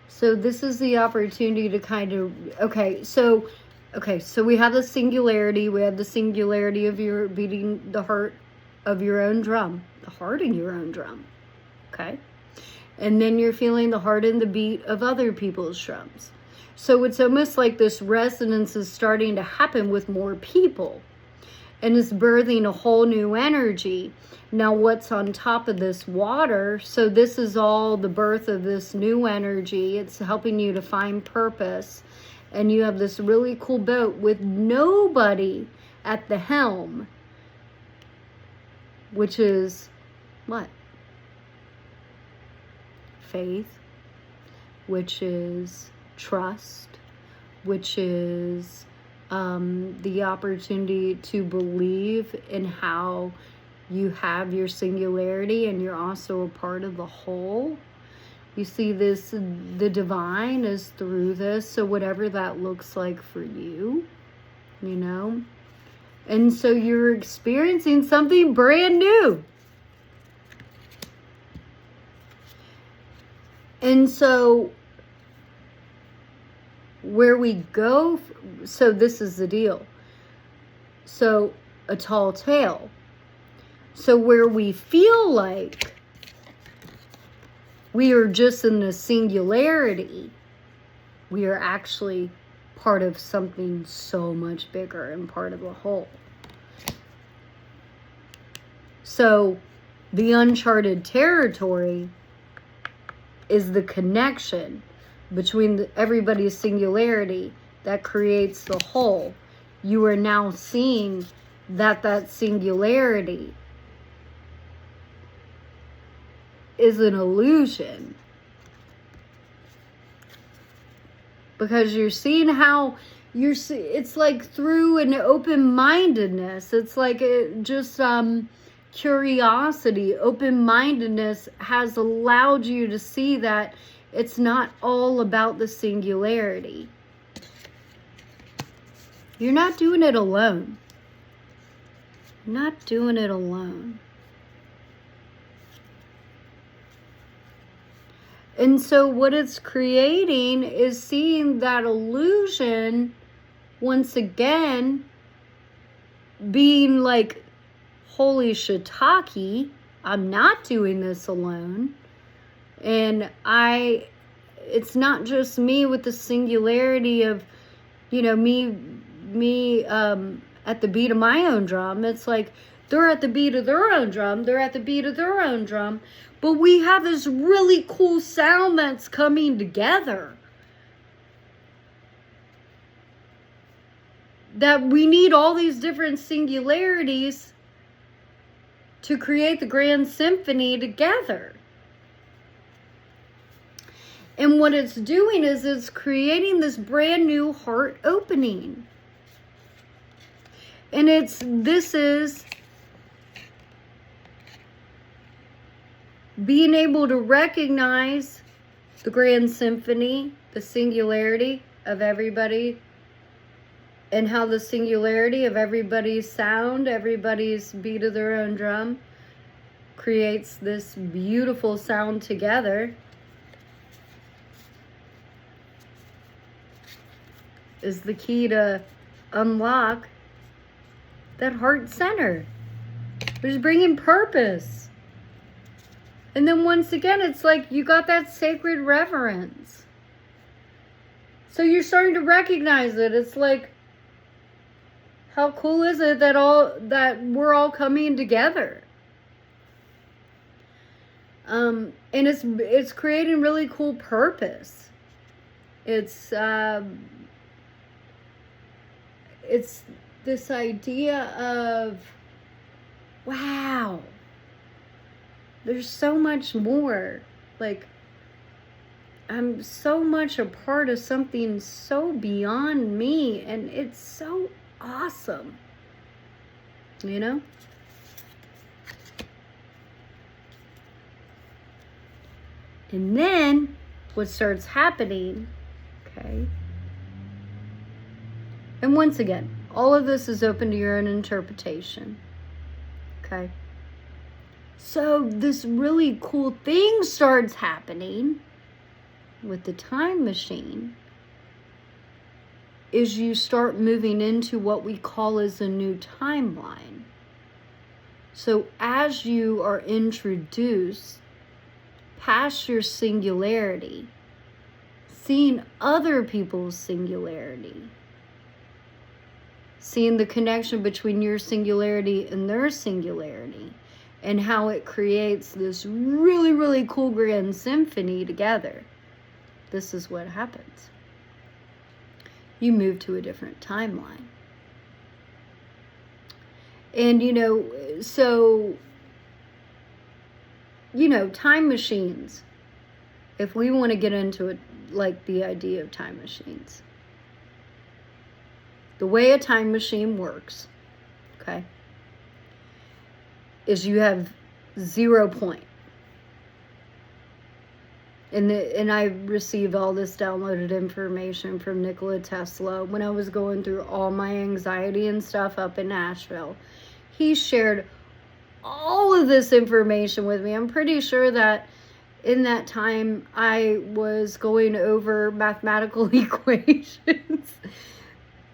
So this is the opportunity to kind of, so we have the singularity. We have the singularity of your beating the heart of your own drum, the heart in your own drum, okay? And then you're feeling the heart and the beat of other people's drums. So it's almost like this resonance is starting to happen with more people, and it's birthing a whole new energy. Now, what's on top of this water? So this is all the birth of this new energy. It's helping you to find purpose. And you have this really cool boat with nobody at the helm, which is what? Faith, which is trust, which is the opportunity to believe in how you have your singularity and you're also a part of the whole. You see this, the divine is through this, so whatever that looks like for you, you know. And so you're experiencing something brand new. And so where we go, so this is the deal. So a tall tale. So where we feel like we are just in the singularity, we are actually part of something so much bigger and part of the whole. So the uncharted territory is the connection between everybody's singularity that creates the whole. You are now seeing that singularity is an illusion. Because you're seeing how it's like through an open-mindedness. It's like curiosity, open-mindedness has allowed you to see that it's not all about the singularity. You're not doing it alone. You're not doing it alone. And so what it's creating is seeing that illusion once again being like, holy shiitake, I'm not doing this alone. And it's not just me with the singularity of, me at the beat of my own drum. It's like they're at the beat of their own drum. They're at the beat of their own drum. But we have this really cool sound that's coming together. That we need all these different singularities to create the grand symphony together. And what it's doing is it's creating this brand new heart opening. And this is being able to recognize the grand symphony, the singularity of everybody, and how the singularity of everybody's sound, everybody's beat of their own drum, creates this beautiful sound together, is the key to unlock that heart center, which is bringing purpose. And then once again, it's like you got that sacred reverence. So you're starting to recognize it. It's like, how cool is it that we're all coming together? And it's creating really cool purpose. It's this idea of, wow, there's so much more. Like, I'm so much a part of something so beyond me, and it's so awesome, And then what starts happening, okay? And once again, all of this is open to your own interpretation, okay? So this really cool thing starts happening with the time machine is you start moving into what we call as a new timeline. So as you are introduced past your singularity, seeing other people's singularity, seeing the connection between your singularity and their singularity, and how it creates this really, really cool grand symphony together. This is what happens. You move to a different timeline. And, time machines, if we want to get into it, like the idea of time machines, the way a time machine works, okay, is you have 0 point. And I received all this downloaded information from Nikola Tesla when I was going through all my anxiety and stuff up in Nashville. He shared all of this information with me. I'm pretty sure that in that time I was going over mathematical equations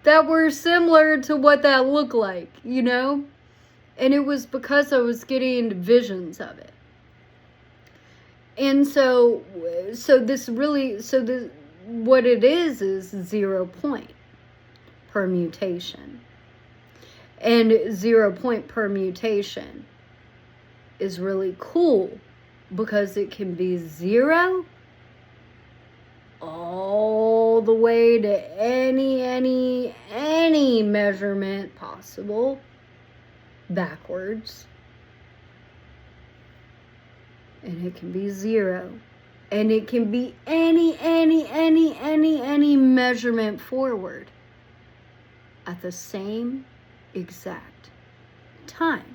that were similar to what that looked like, And it was because I was getting visions of it. And what it is 0 point permutation. And 0 point permutation is really cool because it can be 0 all the way to any measurement possible backwards. And it can be 0. And it can be any measurement forward at the same exact time.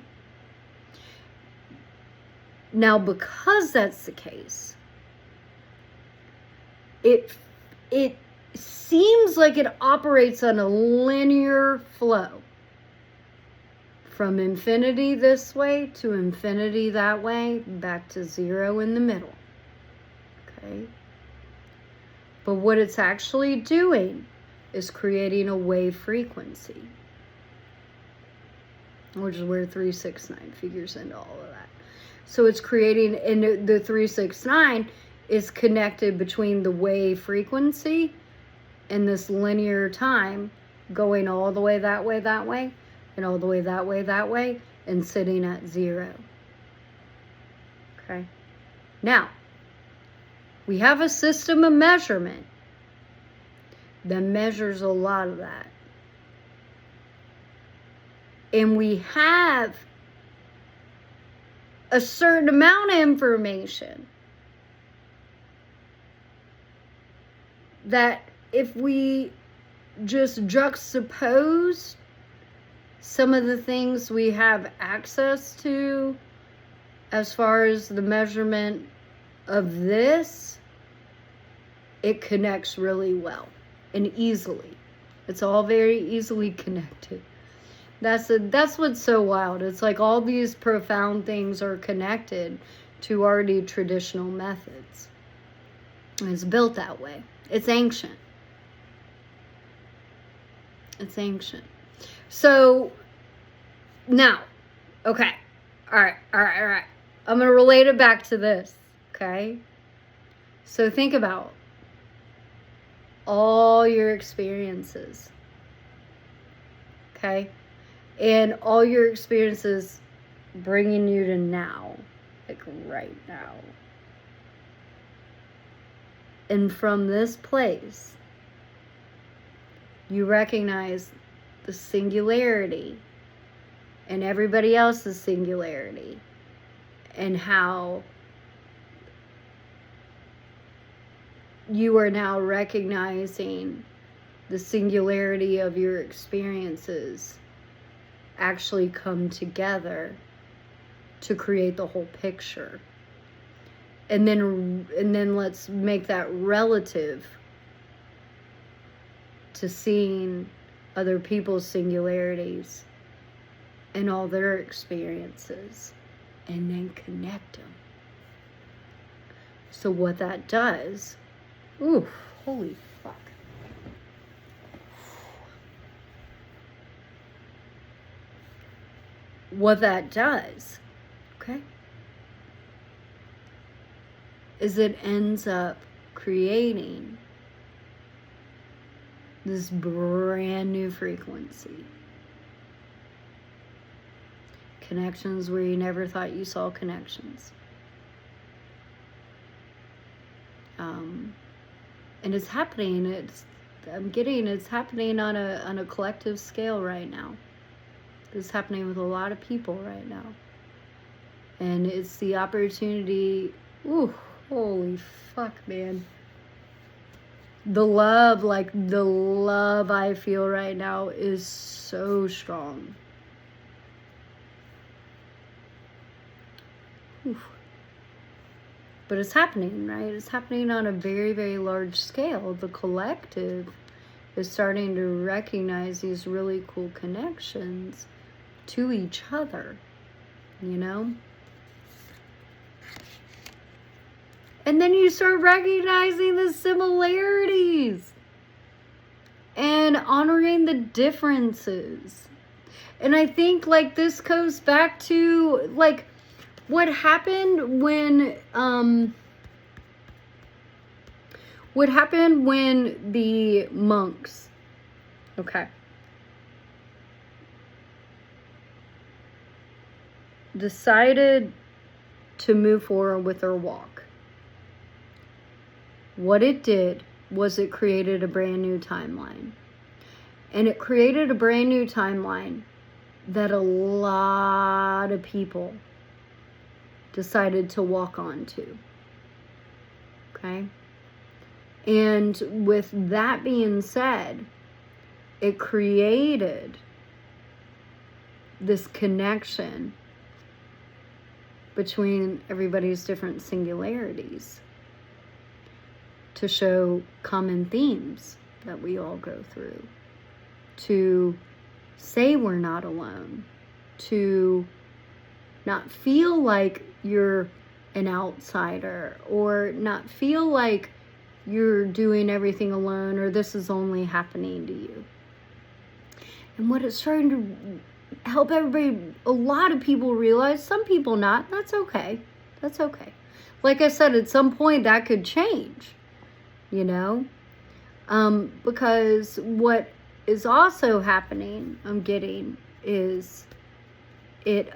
Now, because that's the case, it seems like it operates on a linear flow. From infinity this way to infinity that way, back to 0 in the middle. Okay? But what it's actually doing is creating a wave frequency, which is where 369 figures into all of that. So it's creating, and the 369 is connected between the wave frequency and this linear time going all the way that way, and all the way that way, and sitting at 0. Okay? Now, we have a system of measurement that measures a lot of that. And we have a certain amount of information that if we just juxtapose some of the things we have access to as far as the measurement of this, it connects really well and easily. It's all very easily connected. That's what's so wild. It's like all these profound things are connected to already traditional methods. And it's built that way. It's ancient. It's ancient. So, now, okay. All right. I'm going to relate it back to this, okay? So think about all your experiences, okay? And all your experiences bringing you to now, like right now. And from this place, you recognize the singularity and everybody else's singularity, and how you are now recognizing the singularity of your experiences actually come together to create the whole picture. And then let's make that relative to seeing other people's singularities and all their experiences, and then connect them. So what that does, ooh, holy fuck. What that does, okay, is it ends up creating this brand new frequency. Connections where you never thought you saw connections. And it's happening. It's happening on a collective scale right now. It's happening with a lot of people right now. And it's the opportunity. Ooh, holy fuck, man. The love I feel right now is so strong. Oof. But it's happening, right? It's happening on a very, very large scale. The collective is starting to recognize these really cool connections to each other, you know? And then you start recognizing the similarities and honoring the differences. And I think like this goes back to like what happened when the monks, okay, decided to move forward with their walk. What it did was it created a brand new timeline. And it created a brand new timeline that a lot of people decided to walk onto. Okay? And with that being said, it created this connection between everybody's different singularities to show common themes that we all go through, to say we're not alone, to not feel like you're an outsider, or not feel like you're doing everything alone, or this is only happening to you. And what it's trying to help everybody, a lot of people realize, some people not, that's okay. That's okay. like I said, at some point that could change, you know? Because what is also happening, I'm getting, is it,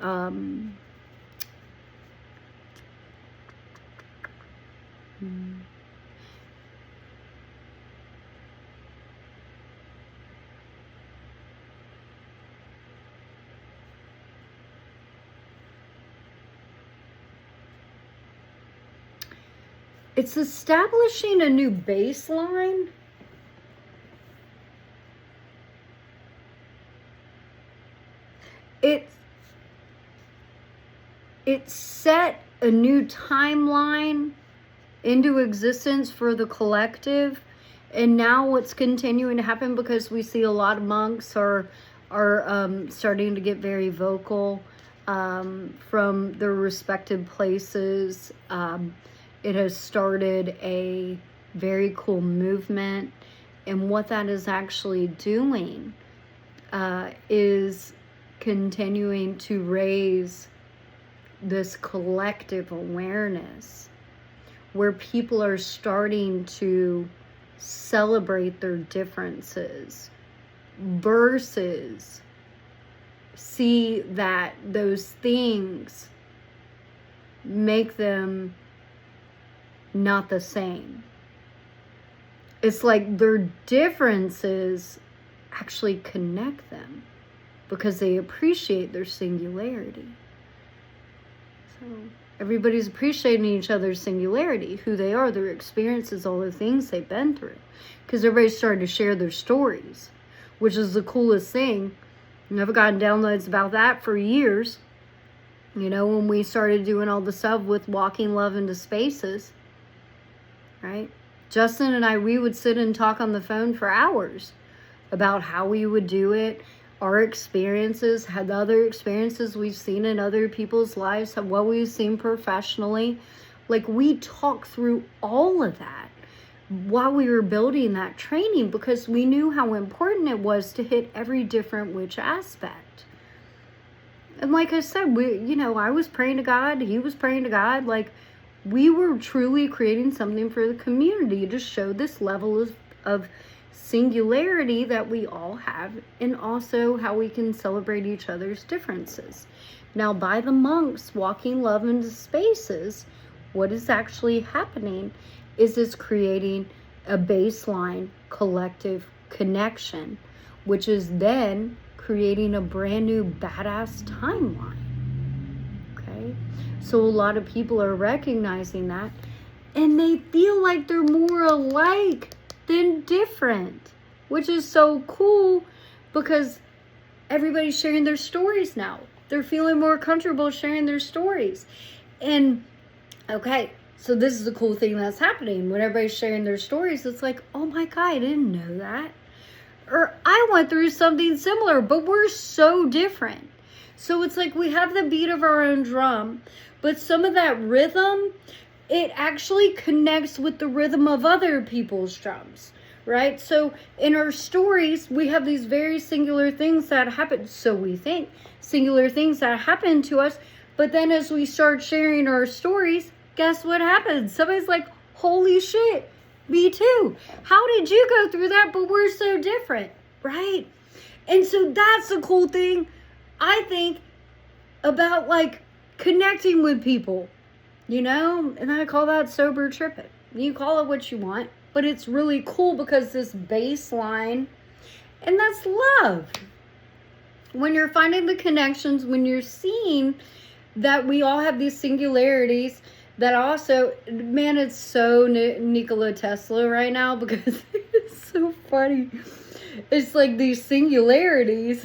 it's establishing a new baseline. It set a new timeline into existence for the collective, and now what's continuing to happen, because we see a lot of monks are starting to get very vocal from their respective places. It has started a very cool movement, and what that is actually doing is continuing to raise this collective awareness where people are starting to celebrate their differences versus see that those things make them not the same. It's like their differences actually connect them because they appreciate their singularity. So everybody's appreciating each other's singularity, who they are, their experiences, all the things they've been through. Because everybody's starting to share their stories, which is the coolest thing. I've gotten downloads about that for years. You know, when we started doing all the stuff with walking love into spaces, right? Justin and I, we would sit and talk on the phone for hours about how we would do it, our experiences, had other experiences we've seen in other people's lives, what we've seen professionally. Like, we talked through all of that while we were building that training, because we knew how important it was to hit every different witch aspect. And like I said, I was praying to God, he was praying to God. Like, we were truly creating something for the community to show this level of singularity that we all have, and also how we can celebrate each other's differences. Now, by the monks walking love into spaces, what is actually happening is it's creating a baseline collective connection, which is then creating a brand new badass timeline. Okay? So a lot of people are recognizing that, and they feel like they're more alike than different, which is so cool, because everybody's sharing their stories now. They're feeling more comfortable sharing their stories. And okay, so this is the cool thing that's happening. When everybody's sharing their stories, it's like, oh my God, I didn't know that. Or I went through something similar, but we're so different. So it's like we have the beat of our own drum, but some of that rhythm, it actually connects with the rhythm of other people's drums, right? So in our stories, we have these very singular things that happen. So we think singular things that happen to us. But then as we start sharing our stories, guess what happens? Somebody's like, holy shit, me too. How did you go through that? But we're so different, right? And so that's the cool thing, I think, about like connecting with people. You know, and I call that sober tripping. You call it what you want, but it's really cool because this baseline, and that's love. When you're finding the connections, when you're seeing that we all have these singularities, that also, man, it's so Nikola Tesla right now, because it's so funny. It's like these singularities.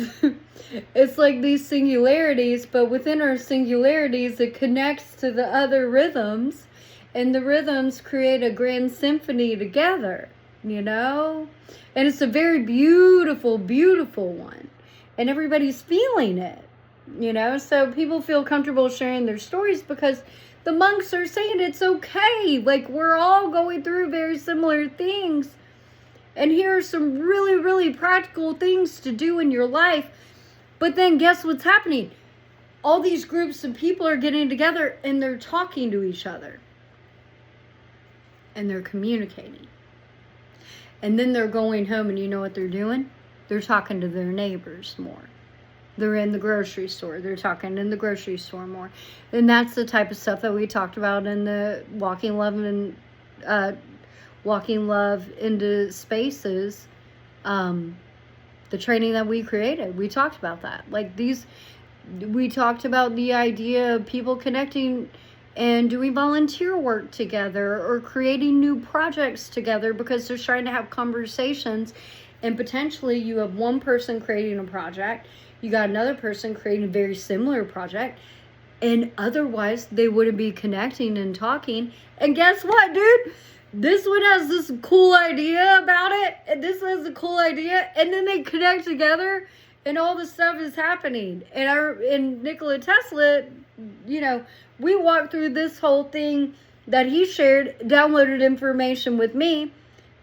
It's like these singularities, but within our singularities, it connects to the other rhythms, and the rhythms create a grand symphony together, you know? And it's a very beautiful, beautiful one. And everybody's feeling it, you know? So people feel comfortable sharing their stories because the monks are saying it's okay. Like, we're all going through very similar things. And here are some really, really practical things to do in your life. But then guess what's happening? All these groups of people are getting together and they're talking to each other. and they're communicating. And then they're going home, and you know what they're doing? They're talking to their neighbors more. They're in the grocery store. They're talking in the grocery store more. And that's the type of stuff that we talked about in the Walking Love into Spaces, the training that we created. We talked about that. We talked about the idea of people connecting and doing volunteer work together or creating new projects together because they're trying to have conversations. And potentially you have one person creating a project, you got another person creating a very similar project, and otherwise they wouldn't be connecting and talking. And guess what, dude? This one has this cool idea about it, and this has a cool idea, and then they connect together, and all this stuff is happening. And Nikola Tesla, we walked through this whole thing that he shared, downloaded information with me,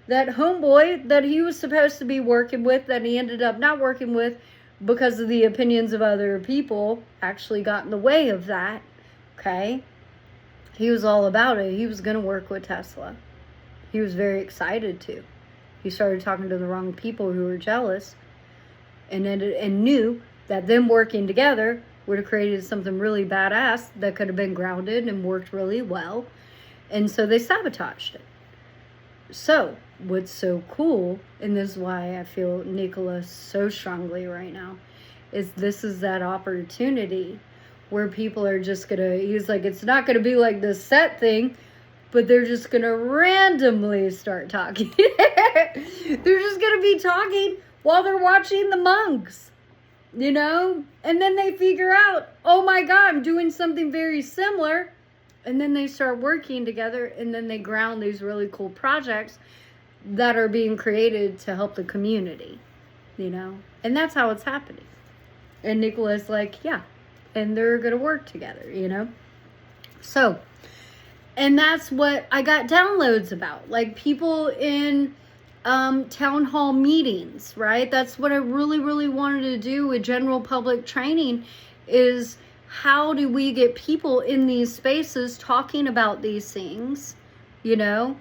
that homeboy that he was supposed to be working with, that he ended up not working with because of the opinions of other people, actually got in the way of that, okay? He was all about it. He was going to work with Tesla. He was very excited to. He started talking to the wrong people who were jealous and knew that them working together would have created something really badass that could have been grounded and worked really well. And so they sabotaged it. So, what's so cool, and this is why I feel Nikola so strongly right now, is this is that opportunity where people are just he's like, it's not gonna be like this set thing, but they're just gonna randomly start talking. They're just gonna be talking while they're watching the monks, and then they figure out, oh my God, I'm doing something very similar. And then they start working together, and then they ground these really cool projects that are being created to help the community, And that's how it's happening. And Nicola's like, yeah, and they're going to work together, So, and that's what I got downloads about. Like people in town hall meetings, right? That's what I really, really wanted to do with general public training is, how do we get people in these spaces talking about these things, where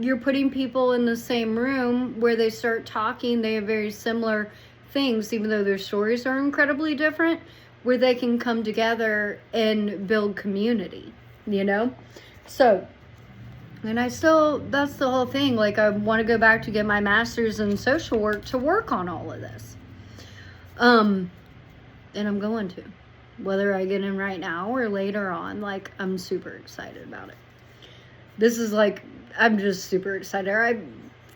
you're putting people in the same room where they start talking, they have very similar things, even though their stories are incredibly different, where they can come together and build community, So, and that's the whole thing. Like, I want to go back to get my master's in social work to work on all of this. And I'm going to, whether I get in right now or later on. Like, I'm super excited about it. This is like, I'm just super excited. I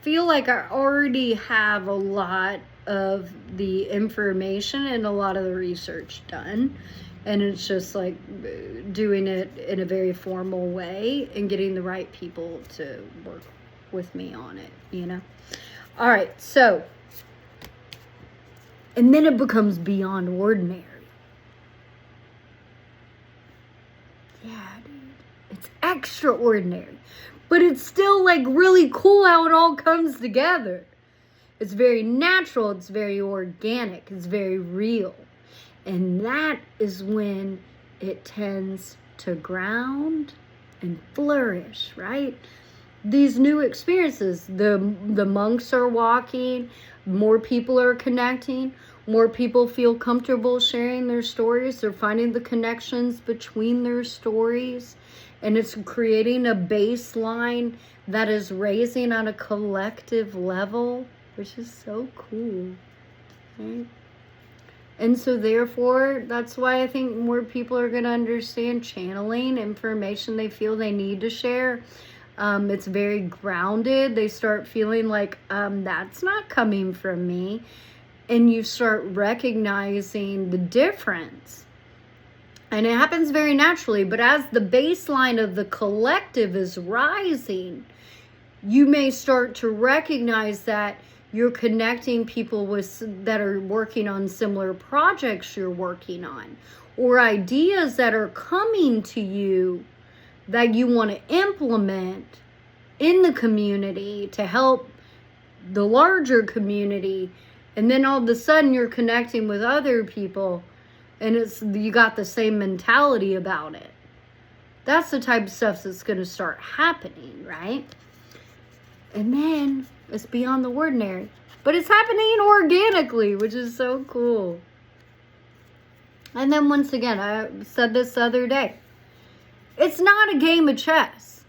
feel like I already have a lot of the information and a lot of the research done. And it's just like doing it in a very formal way and getting the right people to work with me on it, All right, so, and then it becomes beyond ordinary. Yeah, dude. It's extraordinary. But it's still like really cool how it all comes together. It's very natural. It's very organic. It's very real. And that is when it tends to ground and flourish, right? These new experiences, the monks are walking, more people are connecting, more people feel comfortable sharing their stories. They're finding the connections between their stories, and it's creating a baseline that is raising on a collective level, which is so cool, right? And so therefore, that's why I think more people are going to understand channeling information they feel they need to share. It's very grounded. They start feeling like, that's not coming from me. And you start recognizing the difference. And it happens very naturally. But as the baseline of the collective is rising, you may start to recognize that you're connecting people that are working on similar projects you're working on, or ideas that are coming to you that you want to implement in the community to help the larger community. And then all of a sudden you're connecting with other people and you got the same mentality about it. That's the type of stuff that's going to start happening, right? And then it's beyond the ordinary. But it's happening organically, which is so cool. And then once again, I said this the other day. It's not a game of chess.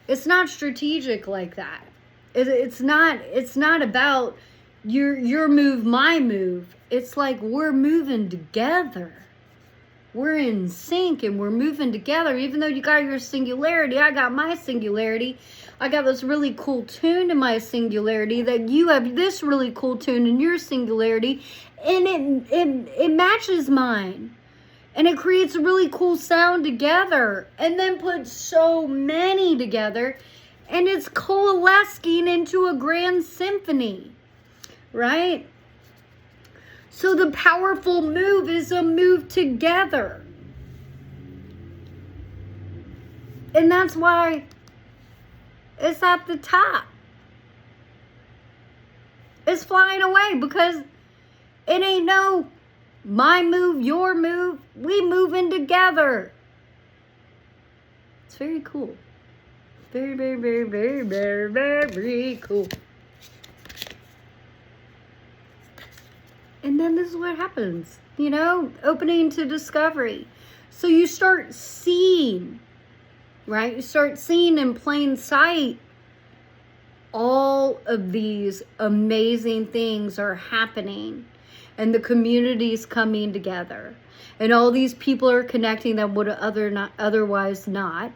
It's not strategic like that. It's not about your move, my move. It's like we're moving together. We're in sync and we're moving together. Even though you got your singularity, I got my singularity. I got this really cool tune in my singularity, that you have this really cool tune in your singularity, and it matches mine. And it creates a really cool sound together, and then puts so many together, and it's coalescing into a grand symphony, right? So the powerful move is a move together. And that's why it's at the top. It's flying away, because it ain't no my move, your move. We moving together. It's very cool. Very, very, very, very, very, very cool. And then this is what happens, opening to discovery. So you start seeing, right? You start seeing in plain sight all of these amazing things are happening, and the community's coming together, and all these people are connecting that would otherwise not,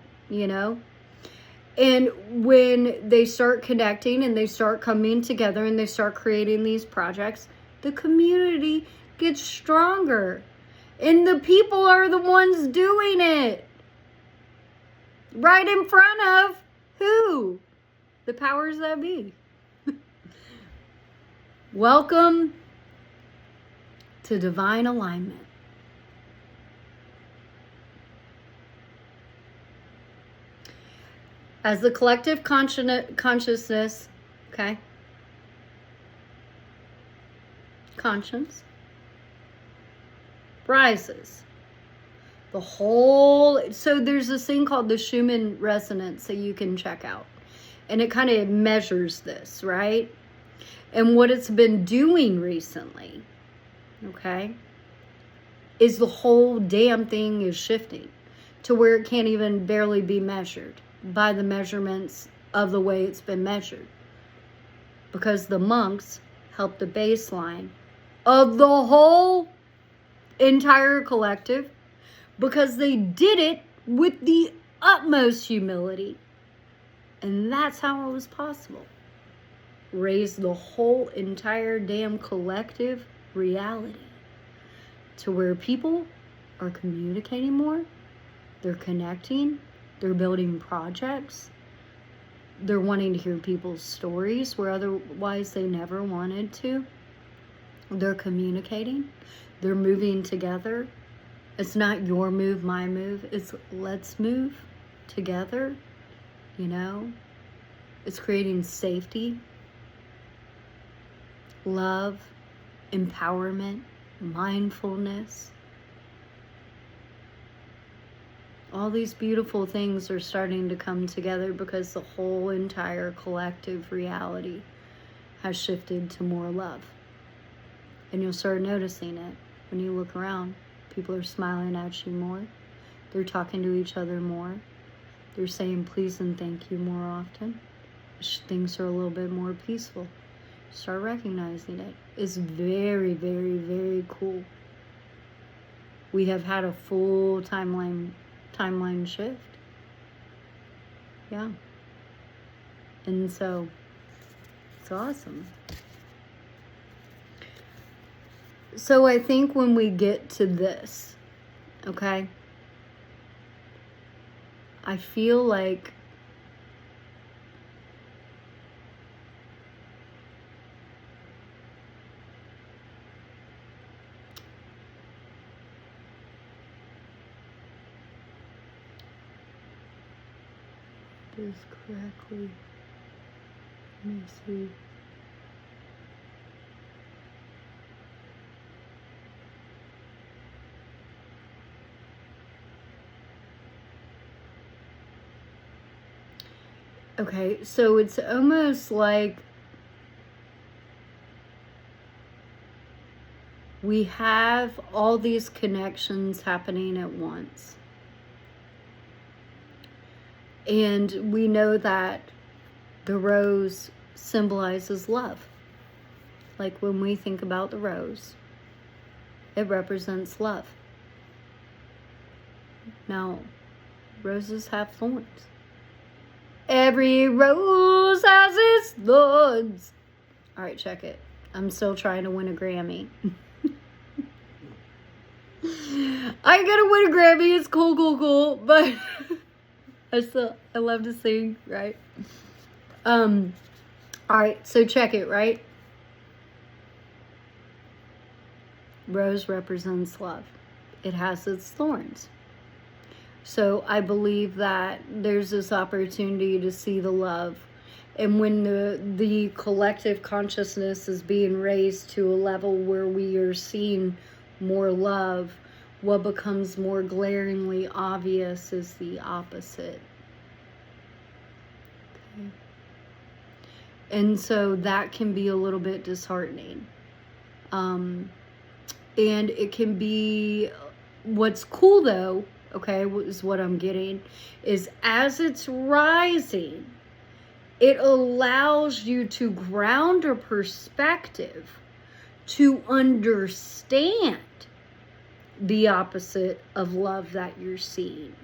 And when they start connecting and they start coming together and they start creating these projects, the community gets stronger. And the people are the ones doing it. Right in front of who? The powers that be. Welcome to divine alignment. As the collective consciousness, okay? Conscience rises. The whole, so there's this thing called the Schumann resonance that you can check out. And it kind of measures this, right? And what it's been doing recently, okay, is the whole damn thing is shifting to where it can't even barely be measured by the measurements of the way it's been measured. Because the monks helped the baseline of the whole entire collective, because they did it with the utmost humility. And that's how it was possible. Raise the whole entire damn collective reality to where people are communicating more, they're connecting, they're building projects, they're wanting to hear people's stories where otherwise they never wanted to. They're communicating, they're moving together. It's not your move, my move. It's let's move together, It's creating safety, love, empowerment, mindfulness. All these beautiful things are starting to come together because the whole entire collective reality has shifted to more love. And you'll start noticing it when you look around. People are smiling at you more. They're talking to each other more. They're saying please and thank you more often. Things are a little bit more peaceful. Start recognizing it. It's very, very, very cool. We have had a full timeline shift. Yeah. And so, it's awesome. So I think when we get to this, okay, I feel like this correctly. Let me see. Okay, so it's almost like we have all these connections happening at once. And we know that the rose symbolizes love. Like when we think about the rose, it represents love. Now, roses have thorns. Every rose has its thorns. All right, check it. I'm still trying to win a Grammy. I gotta win a Grammy. It's cool. But I love to sing, right? All right, so check it, right? Rose represents love. It has its thorns. So I believe that there's this opportunity to see the love. And when the collective consciousness is being raised to a level where we are seeing more love, what becomes more glaringly obvious is the opposite. Okay. And so that can be a little bit disheartening. And it can be, what's cool though, okay, is what I'm getting, is as it's rising, it allows you to ground a perspective to understand the opposite of love that you're seeing.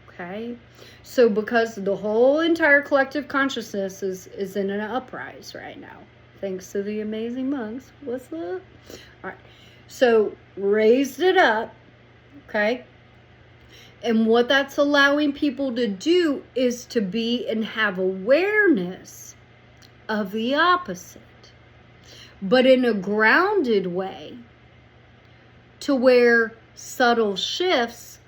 Okay? So because the whole entire collective consciousness is in an uprise right now, thanks to the amazing monks. What's up? All right. So raised it up, okay? And what that's allowing people to do is to be and have awareness of the opposite, but in a grounded way to where subtle shifts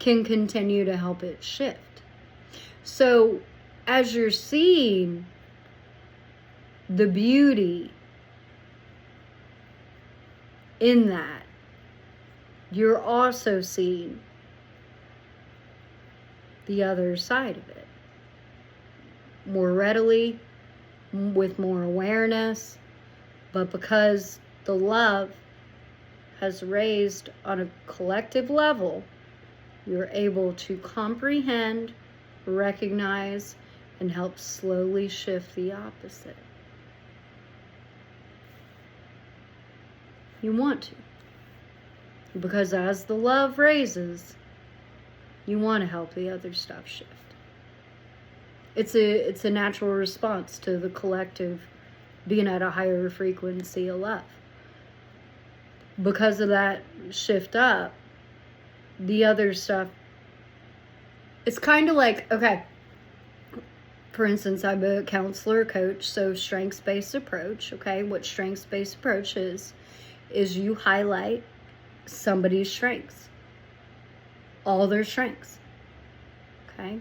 can continue to help it shift. So as you're seeing the beauty in that, you're also seeing the other side of it more readily, with more awareness. But because the love has raised on a collective level, you're able to comprehend, recognize, and help slowly shift the opposite. You want to. Because as the love raises, you want to help the other stuff shift. It's a natural response to the collective being at a higher frequency of love. Because of that shift up, the other stuff, it's kind of like, okay, for instance, I'm a counselor, coach, so strengths-based approach, okay? What strengths-based approach is you highlight somebody's strengths, all their strengths, okay?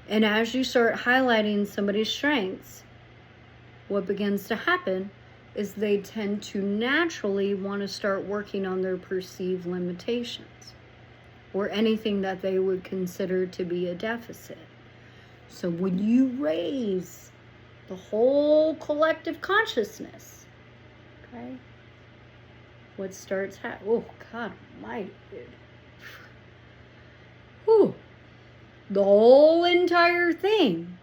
And as you start highlighting somebody's strengths, what begins to happen is they tend to naturally want to start working on their perceived limitations or anything that they would consider to be a deficit. So when you raise the whole collective consciousness, okay, what starts happening? Oh, God almighty, dude. Whew. The whole entire thing.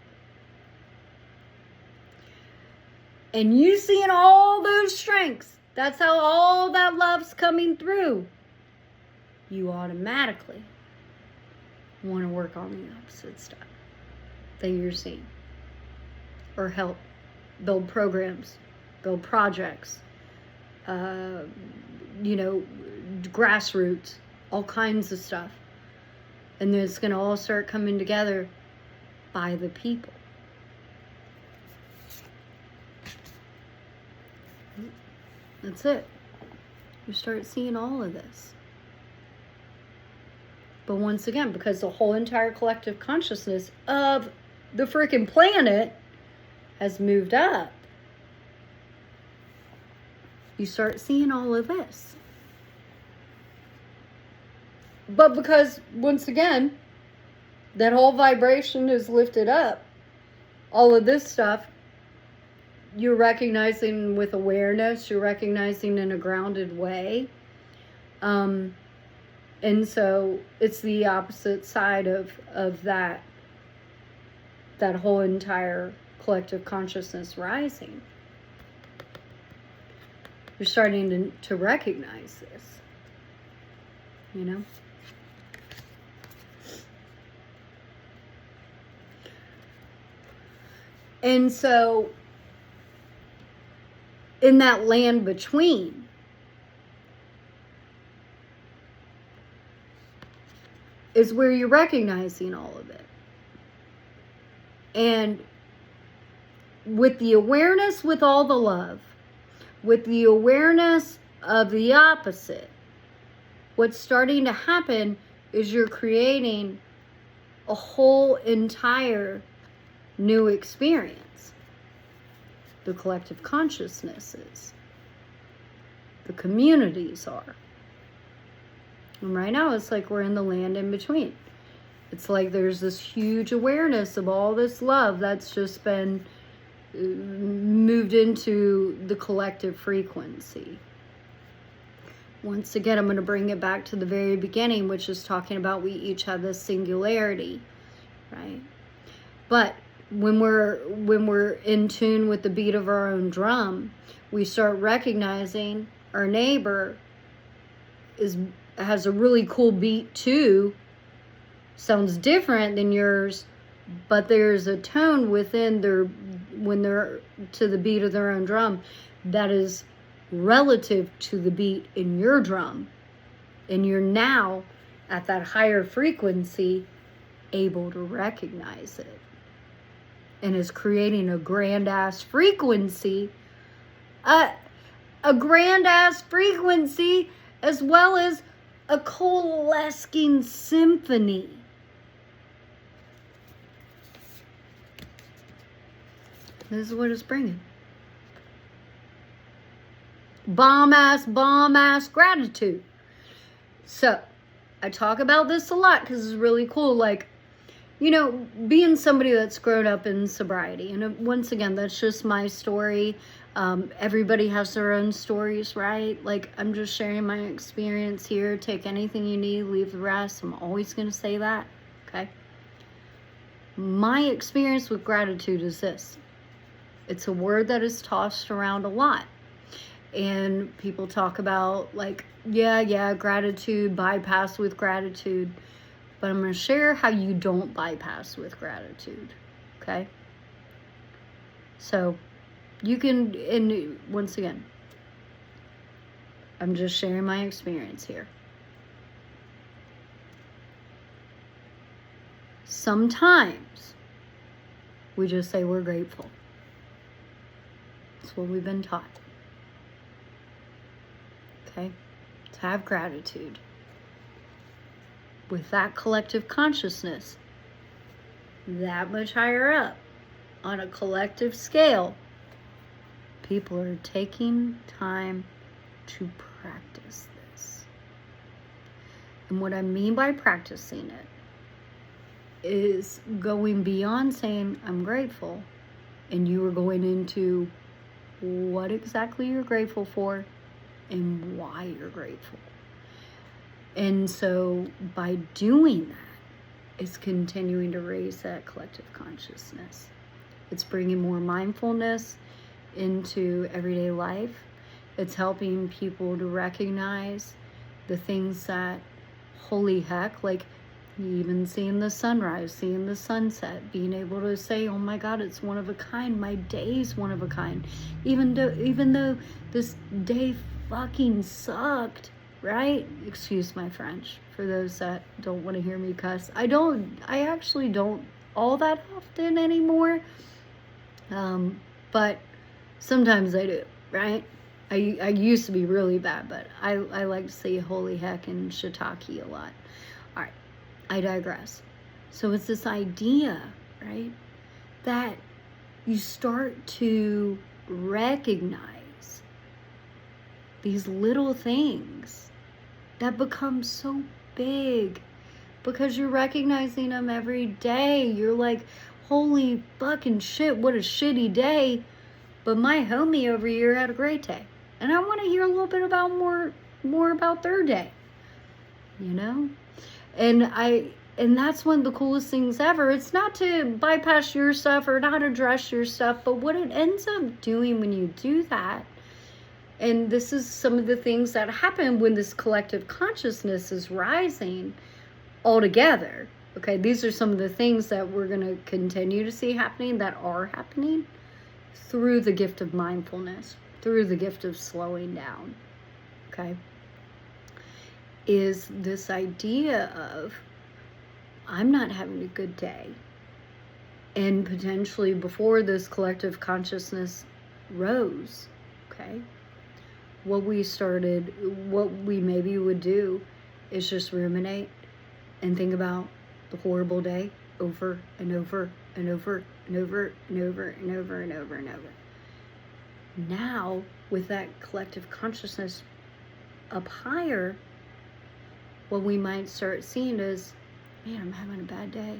And you seeing all those strengths, that's how all that love's coming through. You automatically want to work on the opposite stuff that you're seeing. Or help build programs, build projects, grassroots, all kinds of stuff. And then it's going to all start coming together by the people. That's it. You start seeing all of this. But once again, because the whole entire collective consciousness of the freaking planet has moved up, you start seeing all of this. But because, once again, that whole vibration is lifted up, all of this stuff, you're recognizing with awareness, you're recognizing in a grounded way. And so it's the opposite side of that whole entire collective consciousness rising. You're starting to recognize this, you know? And so, in that land between, is where you're recognizing all of it. And with the awareness, with all the love, with the awareness of the opposite, what's starting to happen is you're creating a whole entire new experience. The collective consciousnesses, the communities are. And right now it's like we're in the land in between. It's like there's this huge awareness of all this love that's just been moved into the collective frequency. Once again, I'm going to bring it back to the very beginning, which is talking about we each have this singularity, right? But when we're in tune with the beat of our own drum, we start recognizing our neighbor has a really cool beat too, sounds different than yours, but there's a tone within when they're to the beat of their own drum that is relative to the beat in your drum, and you're now at that higher frequency able to recognize it, and is creating a grand ass frequency, a grand ass frequency, as well as a coalescing symphony. This is what it's bringing. Bomb ass gratitude. So, I talk about this a lot because it's really cool. Like, you know, being somebody that's grown up in sobriety. And once again, that's just my story. Everybody has their own stories, right? Like, I'm just sharing my experience here. Take anything you need, leave the rest. I'm always going to say that, okay? My experience with gratitude is this. It's a word that is tossed around a lot. And people talk about, like, yeah, gratitude, bypass with gratitude. But I'm going to share how you don't bypass with gratitude, okay? So, you can, and once again, I'm just sharing my experience here. Sometimes, we just say we're grateful. That's what we've been taught. Okay? To have gratitude. With that collective consciousness, that much higher up, on a collective scale, people are taking time to practice this. And what I mean by practicing it is going beyond saying, I'm grateful, and you are going into what exactly you're grateful for and why you're grateful. And so by doing that, it's continuing to raise that collective consciousness. It's bringing more mindfulness into everyday life. It's helping people to recognize the things that, holy heck, like even seeing the sunrise, seeing the sunset, being able to say, oh my God, it's one of a kind. My day's one of a kind. Even though this day fucking sucked. Right? Excuse my French for those that don't want to hear me cuss. I actually don't all that often anymore. But sometimes I do, right? I used to be really bad, but I like to say holy heck and shiitake a lot. All right, I digress. So it's this idea, right, that you start to recognize these little things that become so big because you're recognizing them every day. You're like, holy fucking shit, what a shitty day. But my homie over here had a great day. And I want to hear a little bit about more about their day. You know? And that's one of the coolest things ever. It's not to bypass your stuff or not address your stuff, but what it ends up doing when you do that, and this is some of the things that happen when this collective consciousness is rising all together. Okay, these are some of the things that we're going to continue to see happening, that are happening through the gift of mindfulness, through the gift of slowing down. Okay, is this idea of, I'm not having a good day. And potentially before this collective consciousness rose, okay, what we maybe would do is just ruminate and think about the horrible day over and over and over and over and over and over and over and over. Now, with that collective consciousness up higher, what we might start seeing is, man, I'm having a bad day.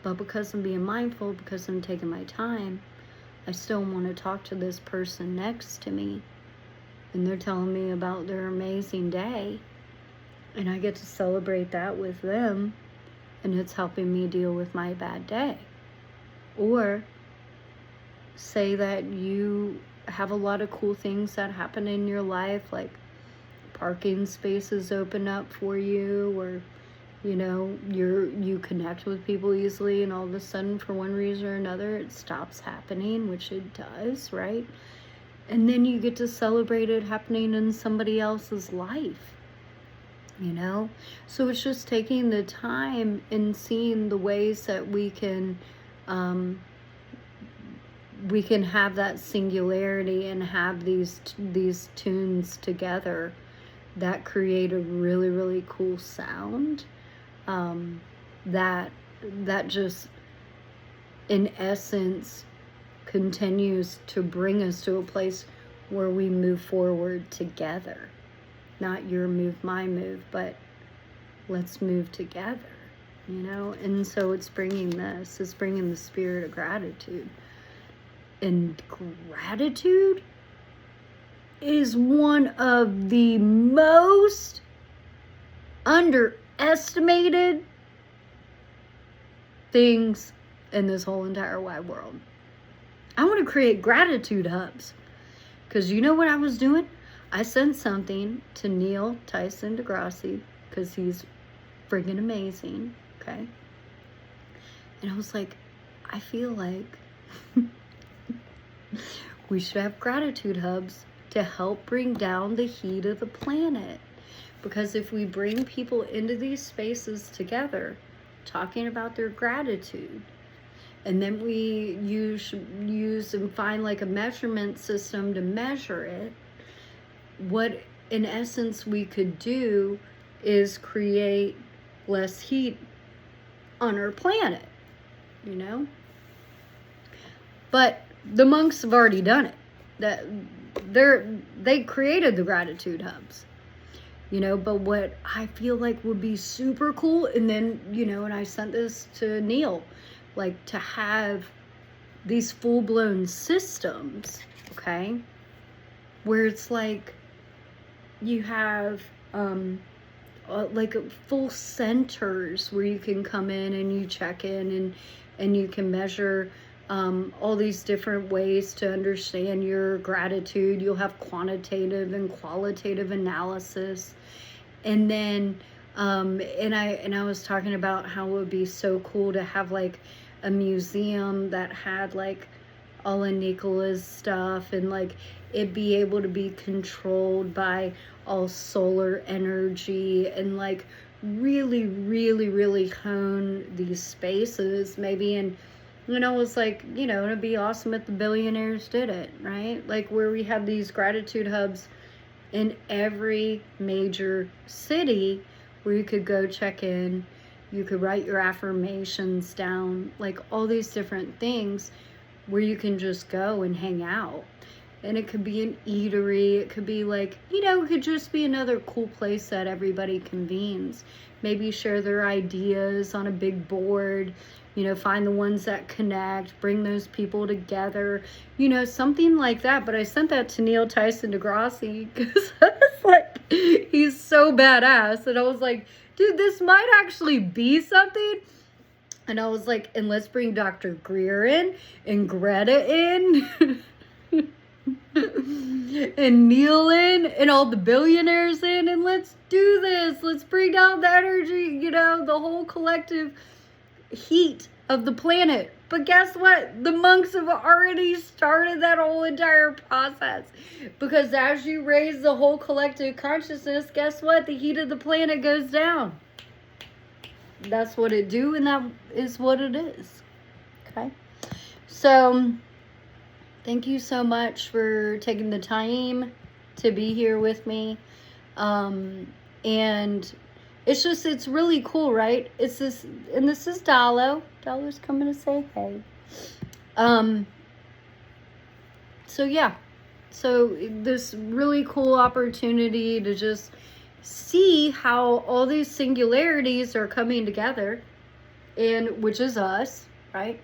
But because I'm being mindful, because I'm taking my time, I still want to talk to this person next to me. And they're telling me about their amazing day. And I get to celebrate that with them. And it's helping me deal with my bad day. Or say that you have a lot of cool things that happen in your life, like parking spaces open up for you, or you know, you connect with people easily, and all of a sudden, for one reason or another, it stops happening, which it does, right? And then you get to celebrate it happening in somebody else's life, you know? So it's just taking the time and seeing the ways that we can have that singularity and have these tunes together that create a really, really cool sound. That just, in essence, continues to bring us to a place where we move forward together. Not your move, my move, but let's move together, you know? And so it's bringing the spirit of gratitude. And gratitude is one of the most underestimated things in this whole entire wide world. I want to create gratitude hubs. Because you know what I was doing? I sent something to Neil Tyson DeGrassi, because he's friggin' amazing, okay? And I was like, I feel like we should have gratitude hubs to help bring down the heat of the planet. Because if we bring people into these spaces together, talking about their gratitude, and then we use and find like a measurement system to measure it, what in essence we could do is create less heat on our planet, you know? But the monks have already done it. They created the gratitude hubs, you know. But what I feel like would be super cool, and then, you know, and I sent this to Neil, like to have these full-blown systems, okay, where it's like you have like full centers where you can come in and you check in and you can measure all these different ways to understand your gratitude. You'll have quantitative and qualitative analysis. And then and I was talking about how it would be so cool to have like a museum that had like all of Nikola's stuff, and like it be able to be controlled by all solar energy, and like really, really, really hone these spaces maybe. And you know, it's like, you know, it'd be awesome if the billionaires did it, right? Like where we have these gratitude hubs in every major city where you could go check in, you could write your affirmations down, like all these different things where you can just go and hang out. And it could be an eatery. It could be like, you know, it could just be another cool place that everybody convenes. Maybe share their ideas on a big board. You know, find the ones that connect. Bring those people together. You know, something like that. But I sent that to Neil Tyson DeGrassi because I was like, he's so badass. And I was like, dude, this might actually be something. And I was like, and let's bring Dr. Greer in and Greta in. And Neil in and all the billionaires in, and let's do this. Let's bring down the energy, you know, the whole collective heat of the planet. But guess what? The monks have already started that whole entire process. Because as you raise the whole collective consciousness, guess what? The heat of the planet goes down. That's what it do, and that is what it is. Okay? So thank you so much for taking the time to be here with me. And it's really cool, right? It's this, and this is Dallo. Dallo's coming to say hey. So yeah. So this really cool opportunity to just see how all these singularities are coming together, and which is us, right?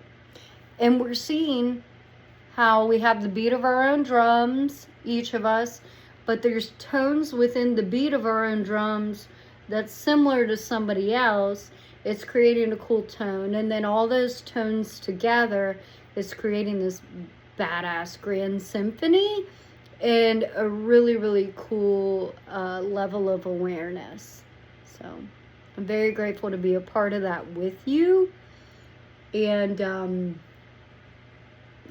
And we're seeing how we have the beat of our own drums, each of us, but there's tones within the beat of our own drums that's similar to somebody else. It's creating a cool tone, and then all those tones together is creating this badass grand symphony and a really, really cool level of awareness. So I'm very grateful to be a part of that with you. And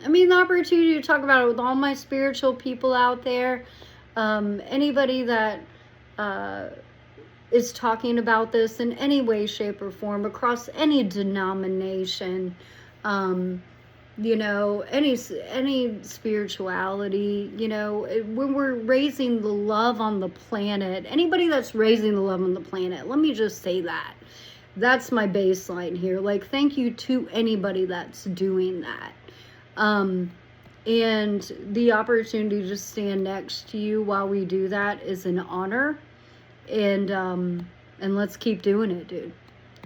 I mean, the opportunity to talk about it with all my spiritual people out there. Anybody that is talking about this in any way, shape, or form across any denomination. You know, any spirituality, you know, when we're raising the love on the planet, anybody that's raising the love on the planet, let me just say that. That's my baseline here. Like, thank you to anybody that's doing that. And the opportunity to stand next to you while we do that is an honor. And let's keep doing it, dude.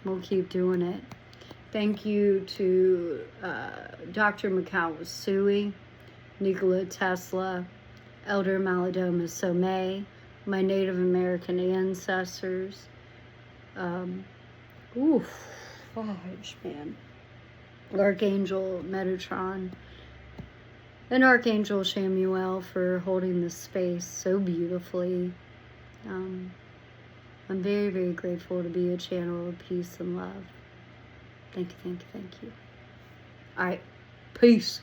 We'll keep doing it. Thank you to Dr. Mikao Usui, Nikola Tesla, Elder Malidoma Some, my Native American ancestors. Fudge, man. Archangel Metatron, and Archangel Chamuel for holding this space so beautifully. I'm very, very grateful to be a channel of peace and love. Thank you, thank you, thank you. All right. Peace.